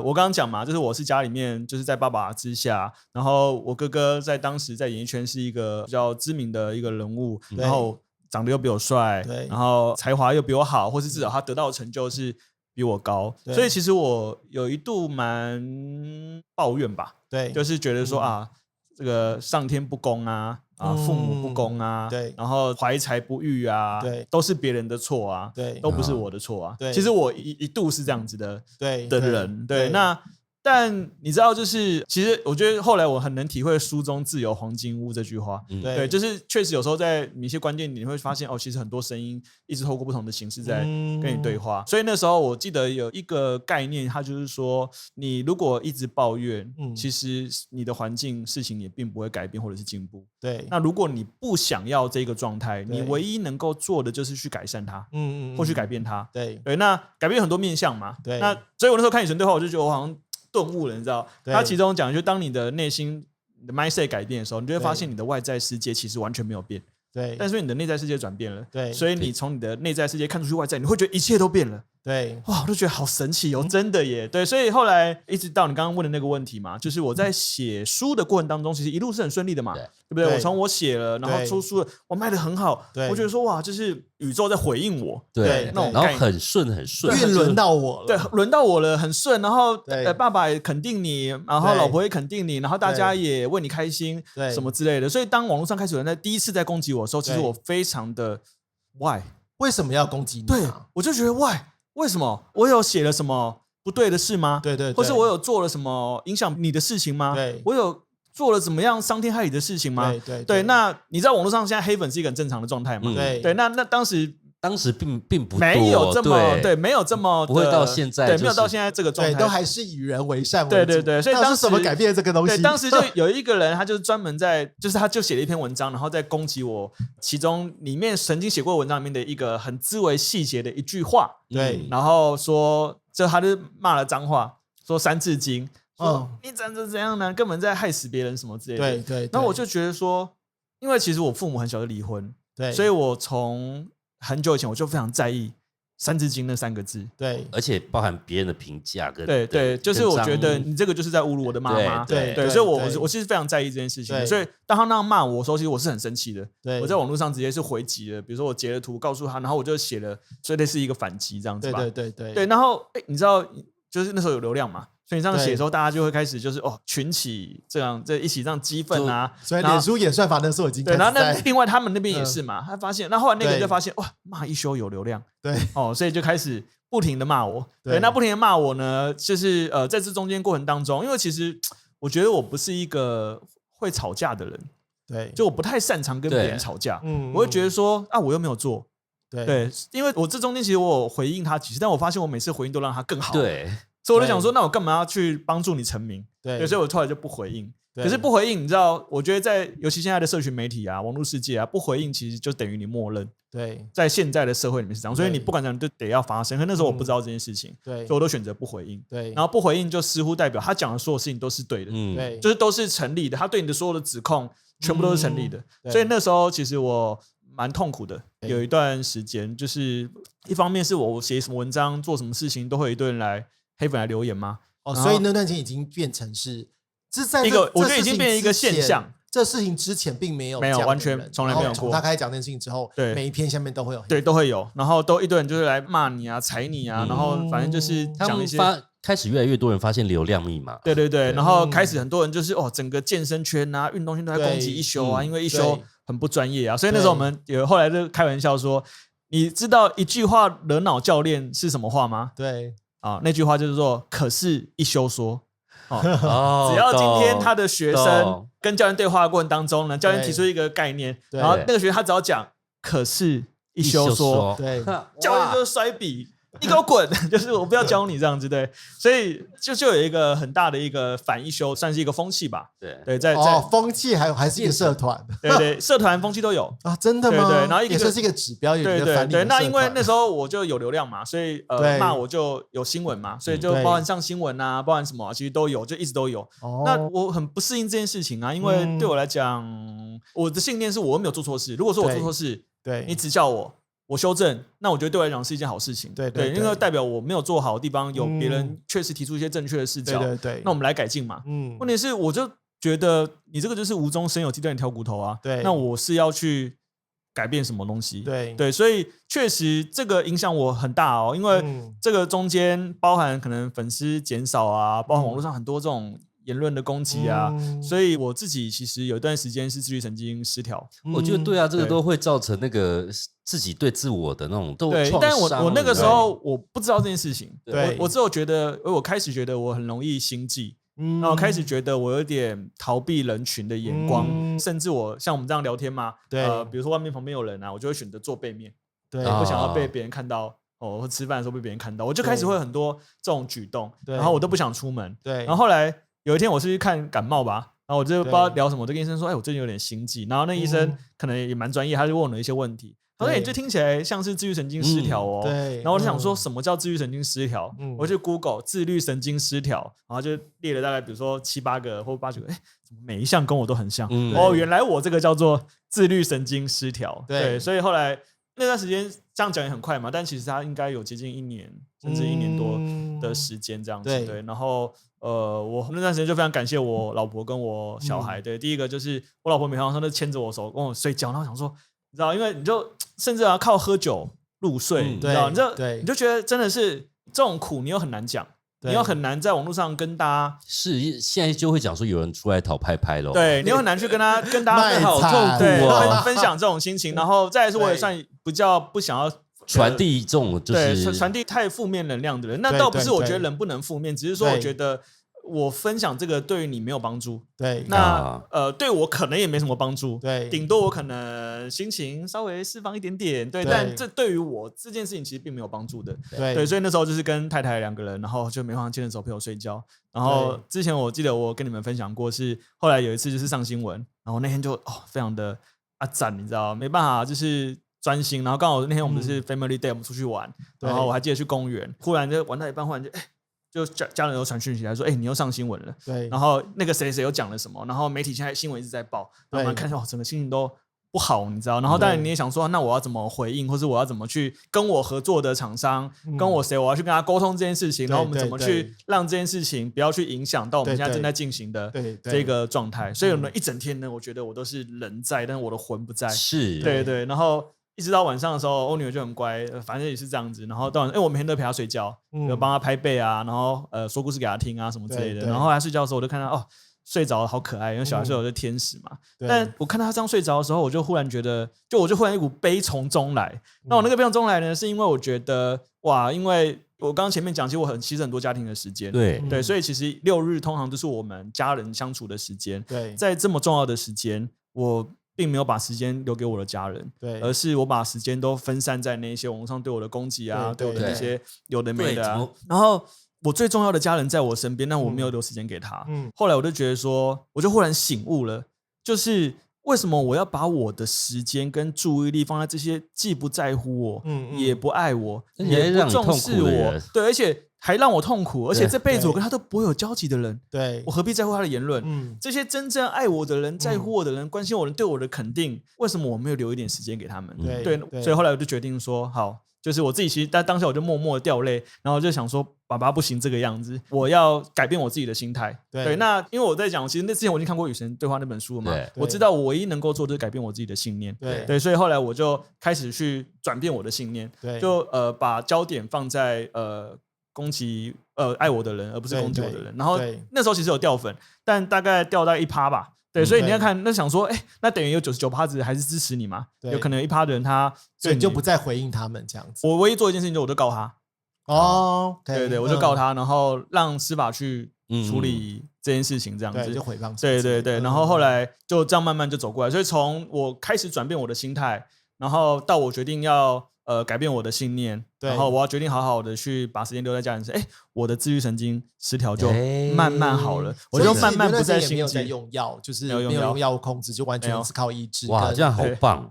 我刚刚讲嘛，就是我是家里面就是在爸爸之下，然后我哥哥在当时在演艺圈是一个比较知名的一个人物，然后长得又比我帅，然后才华又比我好，或是至少他得到的成就是比我高，所以其实我有一度蛮抱怨吧，对，就是觉得说这个上天不公啊，父母不公啊，对，然后怀才不遇啊，对，都是别人的错啊，对，都不是我的错啊。对，其实我一度是这样子的人，对，那。但你知道，就是其实我觉得后来我很能体会书中自有黄金屋这句话，对，就是确实有时候在一些关键点你会发现其实很多声音一直透过不同的形式在跟你对话。所以那时候我记得有一个概念，它就是说，你如果一直抱怨，其实你的环境事情也并不会改变或者是进步。对，那如果你不想要这个状态，你唯一能够做的就是去改善它，或去改变它。对，那改变很多面向嘛。对，那所以我那时候看《与神对话》，我就觉得我好像顿悟了，你知道？他其中讲，就当你的内心的 mindset 改变的时候，你就会发现你的外在世界其实完全没有变，对，但是你的内在世界转变了，对，所以你从你的内在世界看出去外在，你会觉得一切都变了，对，哇，我就觉得好神奇哦，真的耶。对，所以后来一直到你刚刚问的那个问题嘛，就是我在写书的过程当中，其实一路是很顺利的嘛，对不对？我从我写了，然后出书了，我卖得很好，我觉得说哇，就是宇宙在回应我，对，那种然后很顺，运轮到我了，对，轮到我了，很顺。然后爸爸也肯定你，然后老婆也肯定你，然后大家也为你开心，什么之类的。所以当网络上开始有人在第一次在攻击我的时候，其实我非常的 why。为什么要攻击你？对，我就觉得 why 为什么我有写了什么不对的事吗？对，或是我有做了什么影响你的事情吗？对，我有做了怎么样伤天害理的事情吗？对。那你知道网络上现在黑粉是一个很正常的状态吗？对。那当时并不多没有这么对，没有这么不会到现在，对，没有到现在这个状态，都还是以人为善为主。对，所以当时怎么改变这个东西？对，当时就有一个人，他就是专门就是他就写了一篇文章，然后在攻击我，其中里面曾经写过文章里面的一个很枝微细节的一句话，对，然后说，就他就骂了脏话，说三字经，说你怎样呢？根本在害死别人什么之类的。对。然后我就觉得说，因为其实我父母很小就离婚，对，所以我从很久以前我就非常在意三字经那3个字，对，而且包含别人的评价跟对，就是我觉得你这个就是在侮辱我的妈妈，对，所以我其实非常在意这件事情的，所以当他那样骂我的时候，其实我是很生气的，我在网络上直接是回击了，比如说我截了图告诉他，然后我就写了，所以类似一个反击这样子吧，对，然后你知道就是那时候有流量嘛。所以你这样写的时候，大家就会开始就是群起这一起这样激愤啊。所以脸书演算法那时候已经开始对，然后那另外他们那边也是嘛，他发现，那后来那个人就发现哇，骂一休有流量，对所以就开始不停的骂我。对，那不停的骂我呢，就是在这中间过程当中，因为其实我觉得我不是一个会吵架的人，对，就我不太擅长跟别人吵架，我会觉得说我又没有做，对，因为我这中间其实我有回应他几次，但我发现我每次回应都让他更好，对。所以我就想说，那我干嘛要去帮助你成名？对，所以我后来就不回应。可是不回应，你知道，我觉得尤其现在的社群媒体啊、网络世界啊，不回应其实就等于你默认。对，在现在的社会里面是这样，所以你不管怎样都得要发声。可那时候我不知道这件事情，所以我都选择不回应。对，然后不回应就似乎代表他讲的所有事情都是对的，对，就是都是成立的。他对你的所有的指控全部都是成立的。所以那时候其实我蛮痛苦的，有一段时间，就是一方面是我写什么文章、做什么事情，都会有一堆人来。黑粉来留言吗？所以那段时间已经变成是在一个，我觉得已经变成一个现象。这事情之前并没有完全从来没有过。从他开始讲这件事情之后，对每一篇下面都会有，对，都会有，然后都一堆人就是来骂你啊、踩你啊，然后反正就是讲一些。开始越来越多人发现流量密码，对，然后开始很多人就是整个健身圈啊、运动圈都在攻击一休啊，因为一休很不专业啊，所以那时候我们后来就开玩笑说，你知道一句话惹恼教练是什么话吗？对。那句话就是说，可是一休说，只要今天他的学生跟教练对话的过程当中呢，教练提出一个概念，然后那个学生他只要讲，可是一休说，对，教练就是摔笔。你给我滚！就是我不要教你这样子，对，所以就有一个很大的一个反一休，算是一个风气吧。对，在风气还是一个社团，对，社团风气都有啊，真的吗？对，然后也算是一个指标，对。那因为那时候我就有流量嘛，所以骂我就有新闻嘛，所以就包含上新闻啊，包含什么，其实都有，就一直都有。那我很不适应这件事情啊，因为对我来讲，我的信念是我没有做错事。如果说我做错事，对，你指教我修正，那我觉得对我来讲是一件好事情。对，因为代表我没有做好的地方，有别人确实提出一些正确的视角。对，那我们来改进嘛。问题是，我就觉得你这个就是无中生有，鸡蛋里挑骨头啊。对，那我是要去改变什么东西？对，所以确实这个影响我很大哦，因为这个中间包含可能粉丝减少啊，包含网络上很多这种言论的攻击啊，所以我自己其实有一段时间是自律神经失调。我觉得对啊，这个都会造成那个自己对自我的那种创伤。但我那个时候我不知道这件事情，我只有觉得，我开始觉得我很容易心悸，然后开始觉得我有点逃避人群的眼光，甚至我像我们这样聊天嘛，比如说外面旁边有人啊，我就会选择坐背面，不想要被别人看到。或吃饭的时候被别人看到，我就开始会很多这种举动，然后我都不想出门。然后后来有一天我是去看感冒吧，然后我就不知道聊什么，我就跟医生说：“我最近有点心悸。”然后那医生可能也蛮专业，他就问了一些问题。他说：“你这听起来像是自律神经失调哦。”然后我就想说什么叫自律神经失调？我就 Google 自律神经失调，然后就列了大概比如说7、8个或8、9个，怎么每一项跟我都很像？原来我这个叫做自律神经失调。对，所以后来那段时间这样讲也很快嘛，但其实它应该有接近1年甚至1年多的时间这样子。对，然后我那段时间就非常感谢我老婆跟我小孩。对，第一个就是我老婆每天晚上都牵着我手跟我睡觉，然后想说，你知道，因为你就甚至要靠喝酒入睡，你知道，你就觉得真的是这种苦，你又很难讲。你又很难在网络上跟大家现在就会讲说有人出来讨拍拍咯，对，你又很难去跟大家好痛苦哦，分享这种心情。然后再来是我也算比较不想要传递这种就是传递太负面能量的人。那倒不是我觉得人不能负面，只是说我觉得我分享这个对于你没有帮助，对，那对我可能也没什么帮助，对，顶多我可能心情稍微释放一点点，对，但这对于我这件事情其实并没有帮助的，对，所以那时候就是跟太太2个人，然后就每晚牵着手陪我睡觉。然后之前我记得我跟你们分享过，是后来有一次就是上新闻，然后那天就非常的赞，你知道，没办法就是专心，然后刚好那天我们是 Family Day， 我们出去玩，然后我还记得去公园，忽然就玩到一半，忽然就家人又传讯息来说，你又上新闻了。对，然后那个谁谁又讲了什么，然后媒体现在新闻一直在报，然后我们看整个心情都不好，你知道。然后当然你也想说，那我要怎么回应，或是我要怎么去跟我合作的厂商，跟我要去跟他沟通这件事情，然后我们怎么去让这件事情不要去影响到我们现在正在进行的这个状态。所以我们一整天呢，我觉得我都是人在，但是我的魂不在。是，对，然后一直到晚上的时候，我女儿就很乖，反正也是这样子。然后到晚上，我每天都陪她睡觉，有帮她拍背啊，然后说故事给她听啊什么之类的。然后她睡觉的时候，我就看她睡着了，好可爱，因为小孩睡着就是天使嘛。但我看到她这样睡着的时候，我就忽然觉得，我就忽然一股悲从中来。那我那个悲从中来呢，是因为我觉得因为我刚刚前面讲，其实我牺牲很多家庭的时间，对，所以其实6日通常都是我们家人相处的时间。对，在这么重要的时间，我并没有把时间留给我的家人，而是我把时间都分散在那些网络上对我的攻击啊，对我的那些有的没的啊。然后我最重要的家人在我身边，但我没有留时间给他。后来我就觉得说，我就忽然醒悟了，就是为什么我要把我的时间跟注意力放在这些既不在乎我，也不爱我，也不重视我，对，而且还让我痛苦，而且这辈子我跟他都不会有交集的人，对，我何必在乎他的言论？这些真正爱我的人、在乎我的人、关心我的人、对我的肯定，为什么我没有留一点时间给他们？对，所以后来我就决定说，好，就是我自己其实当下我就默默的掉泪，然后就想说，爸爸不行这个样子，我要改变我自己的心态。对，那因为我在讲，其实之前我已经看过《与神对话》那本书了嘛，我知道我唯一能够做的就是改变我自己的信念。对，所以后来我就开始去转变我的信念，就把焦点放在攻击爱我的人，而不是攻击我的人。然后那时候其实有掉粉，但大概掉到1%吧。对，所以你要看，那想说，那等于有99%还是支持你嘛？有可能有1%的人所以你就不再回应他们这样子。我唯一做一件事情，就我就告他。对，我就告他，然后让司法去处理这件事情，这样子就诽谤。对，然后后来就这样慢慢就走过来。所以从我开始转变我的心态，然后到我决定要改变我的信念，然后我要决定好好的去把时间留在家人身上。我的自律神经失调就慢慢好了，我就慢慢不再心悸，没有用药，就是没有用药物控制，就完全是靠意志。哇，这样好棒！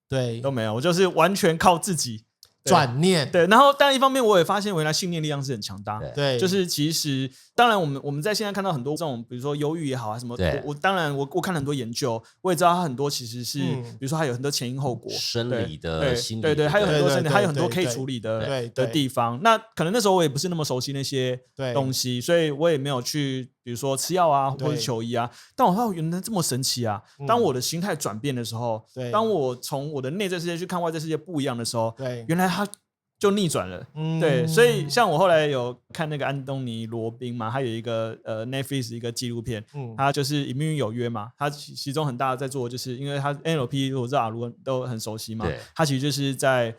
对，都没有，我就是完全靠自己。转念，对，然后但一方面我也发现，原来信念力量是很强大。对，就是其实当然我们在现在看到很多这种，比如说忧郁也好啊什么，我当然我看了很多研究，我也知道它很多其实是，比如说它有很多前因后果，生理的、心理的，对，还有很多生理，还有很多可以处理的地方。那可能那时候我也不是那么熟悉那些东西，所以我也没有去，比如说吃药啊，或者求医啊。但我发现原来这么神奇啊！当我的心态转变的时候，当我从我的内在世界去看外在世界不一样的时候，原来它就逆转了。对，所以像我后来有看那个安东尼罗宾嘛，他有一个Netflix 一个纪录片，他就是以命运有约嘛，他其中很大的在做，就是因为他 NLP 我知道阿卢都很熟悉嘛，他其实就是在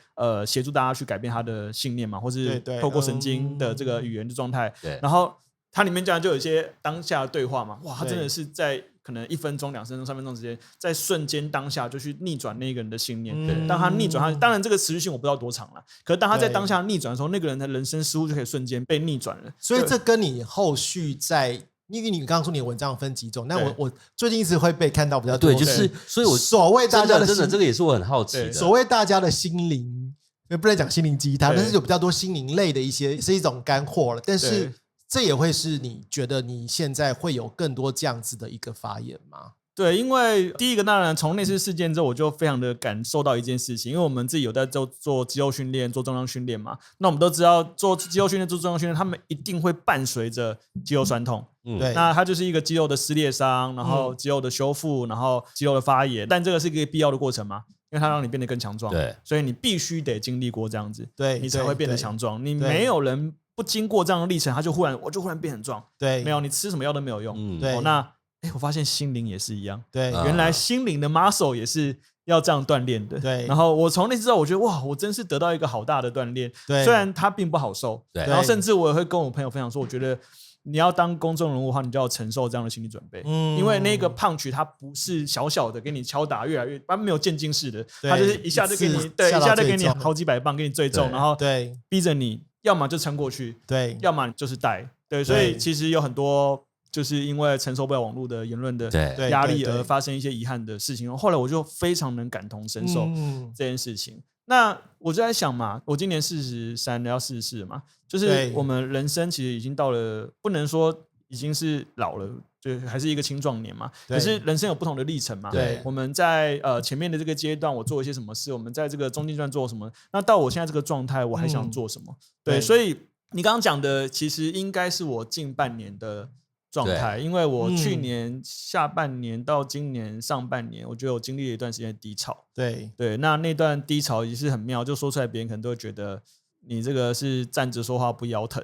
协助大家去改变他的信念嘛，或是透过神经的这个语言的状态，然后它里面讲就有一些当下的对话嘛，哇，他真的是在可能1分钟、2分钟、3分钟之间，在瞬间当下就去逆转那个人的信念。当他逆转他，当然这个持续性我不知道多长了，可是当他在当下逆转的时候，那个人的人生似乎就可以瞬间被逆转了。所以这跟你后续在，因为你刚刚说你的文章分几种，那我最近一直会被看到比较多。对，就是所以我所谓大家的真的这个也是我很好奇的。所谓大家的心灵，不能讲心灵鸡汤，但是有比较多心灵类的一些是一种干货了，但是这也会是你觉得你现在会有更多这样子的一个发言吗？对，因为第一个当然从那次事件之后，我就非常的感受到一件事情，因为我们自己有在做肌肉训练、做重量训练嘛。那我们都知道，做肌肉训练、做重量训练，他们一定会伴随着肌肉酸痛。对，那它就是一个肌肉的撕裂伤，然后肌肉的修复，然后肌肉的发炎。但这个是一个必要的过程嘛，因为它让你变得更强壮。对，所以你必须得经历过这样子，对，你才会变得强壮。你没有人不经过这样的历程，他就忽然变很壮。对，没有，你吃什么药都没有用。对，那我发现心灵也是一样。对，原来心灵的 muscle 也是要这样锻炼的。对，然后我从那次之后，我觉得哇，我真是得到一个好大的锻炼。对，虽然它并不好受。对，然后甚至我也会跟我朋友分享说，我觉得你要当公众人物的话，你就要承受这样的心理准备。因为那个punch它不是小小的给你敲打，越来越，它没有渐进式的，它就是一下就给你，对，一下就给你好几百磅，给你最重，然后对，逼着你要么就撑过去，对，要么就是带。对，所以其实有很多。就是因为承受不了网络的言论的压力而发生一些遗憾的事情，后来我就非常能感同身受这件事情。那我就在想嘛，我今年43要44嘛，就是我们人生其实已经到了，不能说已经是老了，就还是一个青壮年嘛。可是人生有不同的历程嘛。对，我们在前面的这个阶段，我做一些什么事，我们在这个中间段做什么，那到我现在这个状态，我还想做什么？对，所以你刚刚讲的，其实应该是我近半年的状态，因为我去年下半年到今年上半年，我觉得我经历了一段时间的低潮。对，那段低潮也是很妙，就说出来别人可能都会觉得你这个是站着说话不腰疼。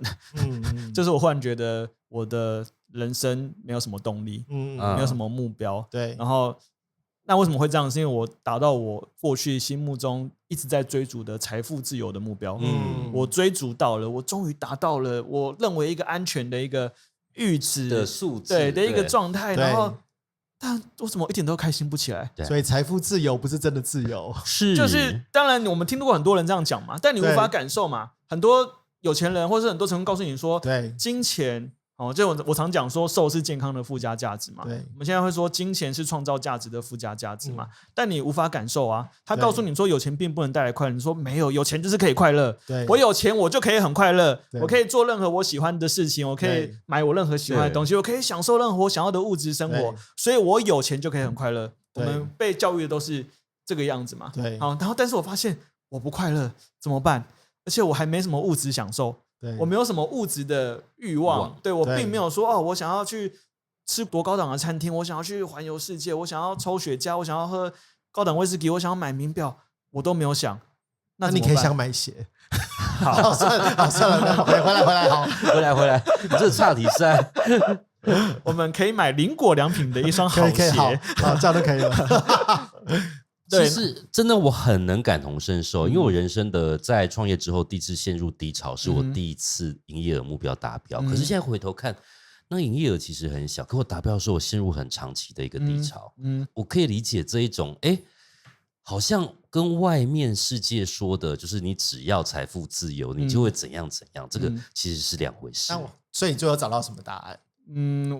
就是我忽然觉得我的人生没有什么动力，没有什么目标。对，然后那为什么会这样？是因为我达到我过去心目中一直在追逐的财富自由的目标。我追逐到了，我终于达到了我认为一个安全的一个阈值的数字，对的一个状态，然后，但我怎么一点都开心不起来？所以财富自由不是真的自由，就是当然我们听到过很多人这样讲嘛，但你无法感受嘛。很多有钱人或是很多成功告诉你说，对，金钱就我常讲说，瘦是健康的附加价值嘛。我们现在会说，金钱是创造价值的附加价值嘛。但你无法感受啊。他告诉你说，有钱并不能带来快乐。你说没有，有钱就是可以快乐。我有钱，我就可以很快乐。我可以做任何我喜欢的事情，我可以买我任何喜欢的东西，我可以享受任何我想要的物质生活。所以我有钱就可以很快乐。我们被教育的都是这个样子嘛。然后但是我发现我不快乐怎么办？而且我还没什么物质享受。我没有什么物质的欲望，对，我并没有说我想要去吃多高档的餐厅，我想要去环游世界，我想要抽雪茄，我想要喝高档威士忌，我想要买名表，我都没有想。那你可以想买鞋。好，算了，回来，好，回来，这差题赛。我们可以买林果良品的一双好鞋，好，这样就可以了。其实真的我很能感同身受，因为我人生的在创业之后第一次陷入低潮，是我第一次营业额目标达标。可是现在回头看，那个营业额其实很小，可我达标的时候，我陷入很长期的一个低潮。我可以理解这一种，好像跟外面世界说的，就是你只要财富自由，你就会怎样怎样，这个其实是两回事。所以你最后找到什么答案？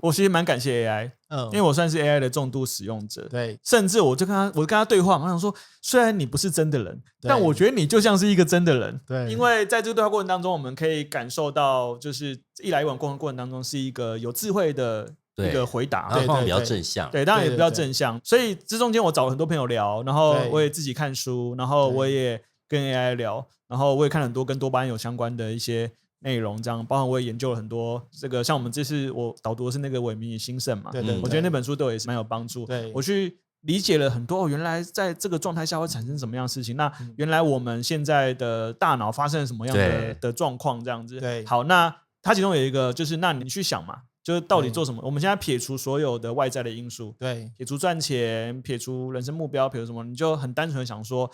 我其实蛮感谢 AI，因为我算是 AI 的重度使用者。对，甚至我跟他对话嘛，我想说，虽然你不是真的人，但我觉得你就像是一个真的人。对，因为在这个对话过程当中，我们可以感受到，就是一来一往过程当中是一个有智慧的一个回答，对，比较正向，对，当然也比较正向。所以这中间我找了很多朋友聊，然后我也自己看书，然后我也跟 AI 聊，然后我也看了很多跟多巴胺有相关的一些内容，这样包含我也研究了很多这个，像我们这次我导读的是那个《萎靡与兴盛》嘛，我觉得那本书对我也是蛮有帮助。我去理解了很多原来在这个状态下会产生什么样的事情，那原来我们现在的大脑发生了什么样的状况，这样子。好，那它其中有一个就是，那你去想嘛，就是到底做什么？我们现在撇除所有的外在的因素，撇除赚钱，撇除人生目标，撇除什么，你就很单纯的想说，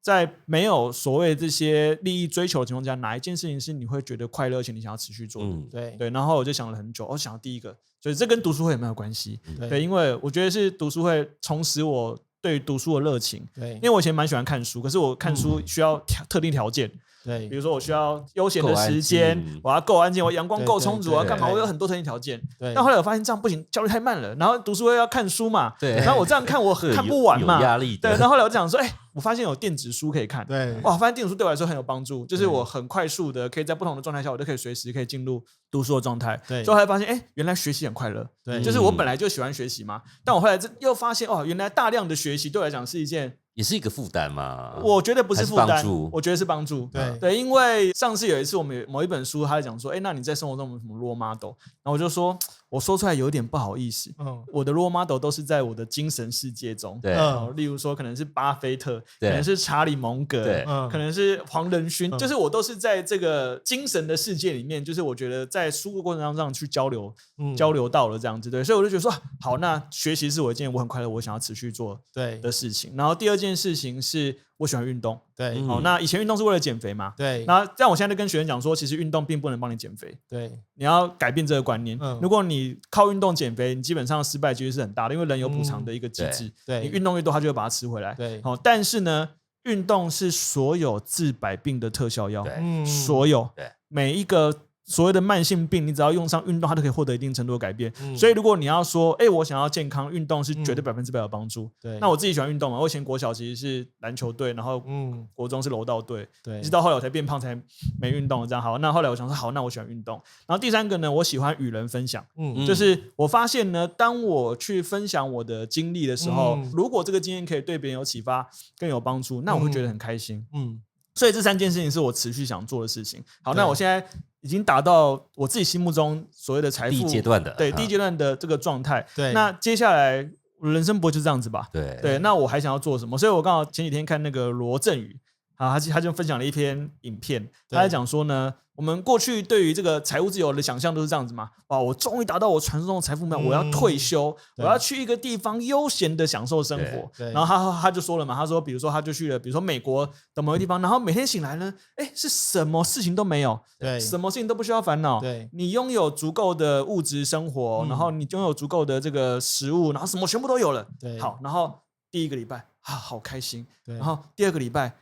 在没有所谓这些利益追求的情况下，哪一件事情是你会觉得快乐而且你想要持续做的？对。然后我就想了很久，我想到第一个，就是这跟读书会有没有关系？对，因为我觉得是读书会重拾我对读书的热情。因为我以前蛮喜欢看书，可是我看书需要特定条件。对，比如说我需要悠闲的时间，我要够安静，我阳光够充足，我要干嘛？我有很多特定条件。但后来我发现这样不行，效率太慢了。然后读书又要看书嘛，然后我这样看我看不完嘛，有压力。对，然后后来我就想说，我发现有电子书可以看。对，哇，发现电子书对我来说很有帮助，就是我很快速的可以在不同的状态下，我都可以随时可以进入读书的状态。对，所以后来发现，原来学习很快乐。对，就是我本来就喜欢学习嘛，但我后来又发现，原来大量的学习对我来讲是一件。也是一个负担嘛？我觉得不是负担，我觉得是帮助。对，因为上次有一次我们某一本书，他在讲说，那你在生活中有什么 role model？ 然后我就说，我说出来有点不好意思。我的 role model 都是在我的精神世界中。对，例如说可能是巴菲特，可能是查理蒙格，可能是黄仁勋，就是我都是在这个精神的世界里面，就是我觉得在书的过程当中去交流到了这样子。对，所以我就觉得说，好，那学习是我一件我很快乐，我想要持续做的事情。然后第二件事情是我喜欢运动。对，好，那以前运动是为了减肥嘛？对，然后但我现在就跟学生讲说，其实运动并不能帮你减肥。对，你要改变这个观念。如果你靠运动减肥，你基本上失败几率是很大的，因为人有补偿的一个机制。对，你运动越多，它就会把它吃回来。对，好，但是呢，运动是所有治百病的特效药。所有，每一个。所谓的慢性病，你只要用上运动，它都可以获得一定程度的改变。所以如果你要说，我想要健康，运动是绝对100%有帮助。那我自己喜欢运动嘛，我以前国小其实是篮球队，然后国中是柔道队，一直到后来我才变胖，才没运动这样。好，那后来我想说，好，那我喜欢运动。然后第三个呢，我喜欢与人分享。就是我发现呢，当我去分享我的经历的时候，如果这个经验可以对别人有启发，更有帮助，那我会觉得很开心。所以这3件事情是我持续想做的事情。好，那我现在已经达到我自己心目中所谓的财富第一阶段的，第一阶段的这个状态。对，那接下来我的人生不会就这样子吧？对，那我还想要做什么？所以我刚好前几天看那个罗振宇啊，他就分享了一篇影片，他在讲说呢，我们过去对于这个财务自由的想象都是这样子嘛，哇，我终于达到我传说中的财富目标，我要退休，我要去一个地方悠闲的享受生活。然后他就说了嘛，他说，比如说他就去了，比如说美国的某个地方，然后每天醒来呢，是什么事情都没有，什么事情都不需要烦恼，你拥有足够的物质生活，然后你拥有足够的这个食物，然后什么全部都有了。好，然后第1个礼拜好开心，然后第2个礼拜，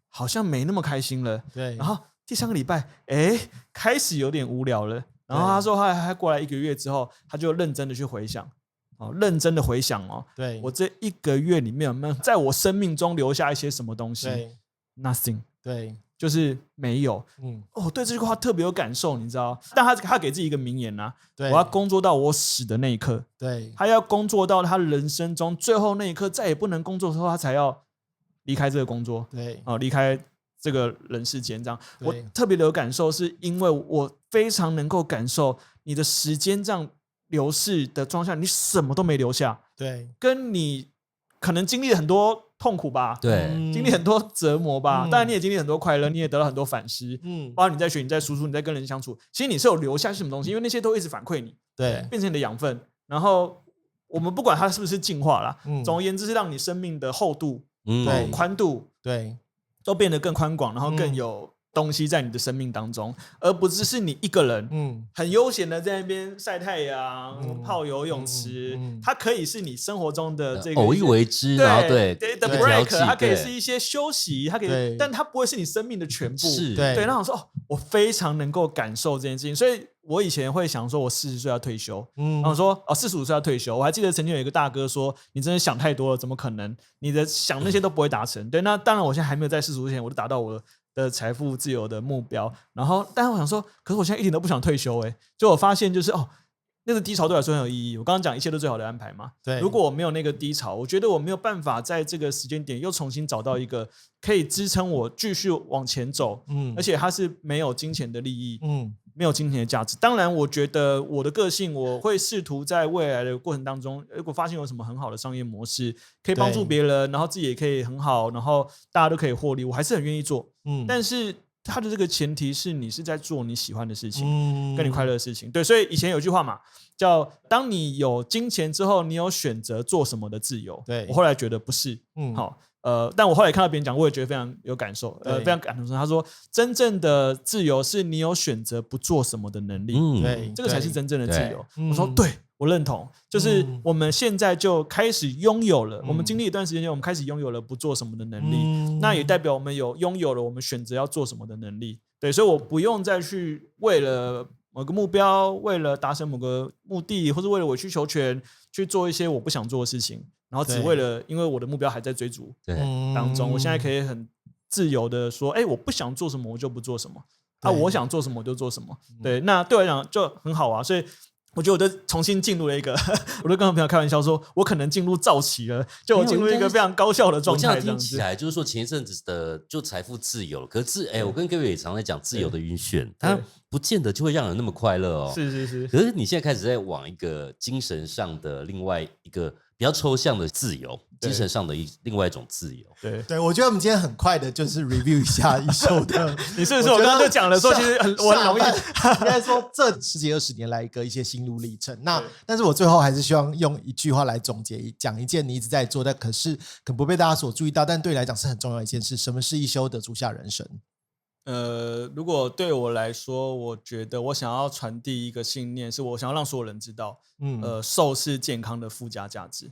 好像没那么开心了。然后第3个礼拜，开始有点无聊了。然后他说他过来1个月之后，他就认真的去回想，认真的回想我这1个月里面有没有在我生命中留下一些什么东西 ？Nothing。对，就是没有。对这句话特别有感受，你知道？但他给自己一个名言啊，我要工作到我死的那一刻。对，他要工作到他人生中最后那一刻，再也不能工作的时候，他才要离开这个工作。对，离开这个人世间。这样，我特别的有感受，是因为我非常能够感受你的时间这样流逝的状态下，你什么都没留下。对，跟你可能经历了很多痛苦吧，对，经历很多折磨吧，当然你也经历很多快乐，你也得到很多反思，包括你在学，你在输出，你在跟人相处，其实你是有留下什么东西，因为那些都一直反馈你，对，变成你的养分。然后我们不管它是不是进化啦，总而言之是让你生命的厚度、宽度，对，都变得更宽广，然后更有东西在你的生命当中，而不只是你一个人，很悠闲的在那边晒太阳、泡游泳池，它可以是你生活中的这个偶一为之，然后对 the break， 它可以是一些休息，它可以，但它不会是你生命的全部。是，对。那我说，我非常能够感受这件事情，所以我以前会想说，我40岁要退休，然后说45岁要退休。我还记得曾经有一个大哥说，你真的想太多了，怎么可能？你的想那些都不会达成。对，那当然，我现在还没有在45岁前，我就达到我的财富自由的目标。然后，但是我想说，可是我现在一点都不想退休。就我发现就是那个低潮对我来说很有意义。我刚刚讲一切都最好的安排嘛。对，如果我没有那个低潮，我觉得我没有办法在这个时间点又重新找到一个可以支撑我继续往前走。而且它是没有金钱的利益。没有金钱的价值。当然我觉得我的个性，我会试图在未来的过程当中，如果发现有什么很好的商业模式可以帮助别人，然后自己也可以很好，然后大家都可以获利，我还是很愿意做。但是它的这个前提是你是在做你喜欢的事情，跟你快乐的事情。对，所以以前有句话嘛，叫当你有金钱之后，你有选择做什么的自由。对，我后来觉得不是。好，但我后来看到别人讲，我也觉得非常有感受，非常感同身受。他说，真正的自由是你有选择不做什么的能力，对，这个才是真正的自由。我说，对，我认同，就是我们现在就开始拥有了，我们经历一段时间，我们开始拥有了不做什么的能力，那也代表我们拥有了我们选择要做什么的能力。对，所以我不用再去为了某个目标，为了达成某个目的，或者为了委曲求全去做一些我不想做的事情，然后只为了因为我的目标还在追逐当中，我现在可以很自由的说，我不想做什么我就不做什么，我想做什么我就做什么。对，那对我来讲就很好啊，所以我觉得我就重新进入了一个，我就跟我朋友开玩笑说，我可能进入躁期了，就我进入一个非常高效的状态。我这样听起来就是说，前一阵子的就财富自由，可是我跟各位也常在讲自由的晕眩，它不见得就会让人那么快乐哦。是。可是你现在开始在往一个精神上的另外一个比较抽象的自由，精神上的另外一种自由。对，我觉得我们今天很快的就是 review 一下一休的。你是不是我刚刚就讲了说，其实我很容易应该说这10几20年来一些心路历程。那但是我最后还是希望用一句话来总结，讲一件你一直在做，但可能不被大家所注意到，但对你来讲是很重要的一件事。什么是一休的足下人生？如果对我来说，我觉得我想要传递一个信念，是我想要让所有人知道，瘦是健康的附加价值。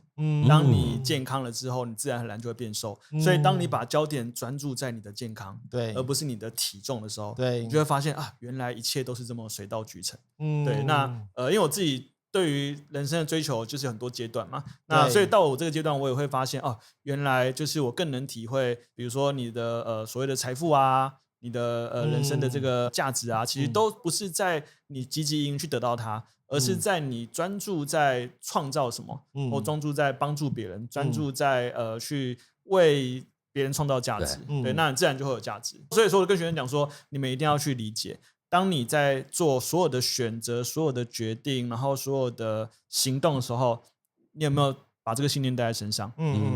当你健康了之后，你自然而然就会变瘦。所以当你把焦点专注在你的健康，对，而不是你的体重的时候，对，你就会发现啊，原来一切都是这么水到渠成。对，那因为我自己对于人生的追求就是很多阶段嘛，那所以到我这个阶段，我也会发现哦，原来就是我更能体会，比如说你的所谓的财富啊。你的人生的这个价值啊，其实都不是在你积极营去得到它，而是在你专注在创造什么，或专注在帮助别人，专注在去为别人创造价值，对，那你自然就会有价值。所以说，我跟学生讲说，你们一定要去理解，当你在做所有的选择、所有的决定，然后所有的行动的时候，你有没有把这个信念带在身上？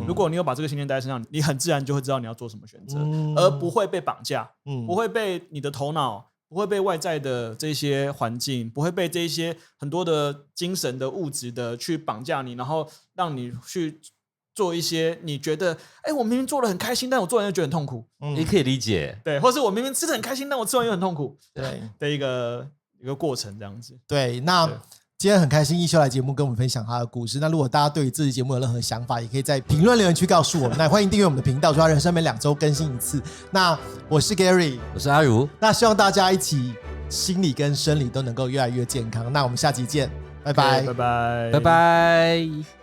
如果你有把这个信念带在身上，你很自然就会知道你要做什么选择，而不会被绑架，不会被你的头脑，不会被外在的这些环境，不会被这些很多的精神的物质的去绑架你，然后让你去做一些你觉得，我明明做得很开心，但我做完又觉得很痛苦。你可以理解，对，或是我明明吃得很开心，但我吃完又很痛苦，对的一个过程这样子。对，那。今天很开心一休来节目跟我们分享他的故事。那如果大家对于这期节目有任何想法，也可以在评论留言区告诉我们。那欢迎订阅我们的频道，主要人生每2周更新一次。那我是 Gary， 我是阿如。那希望大家一起心理跟生理都能够越来越健康。那我们下期见，拜拜，拜拜，拜拜。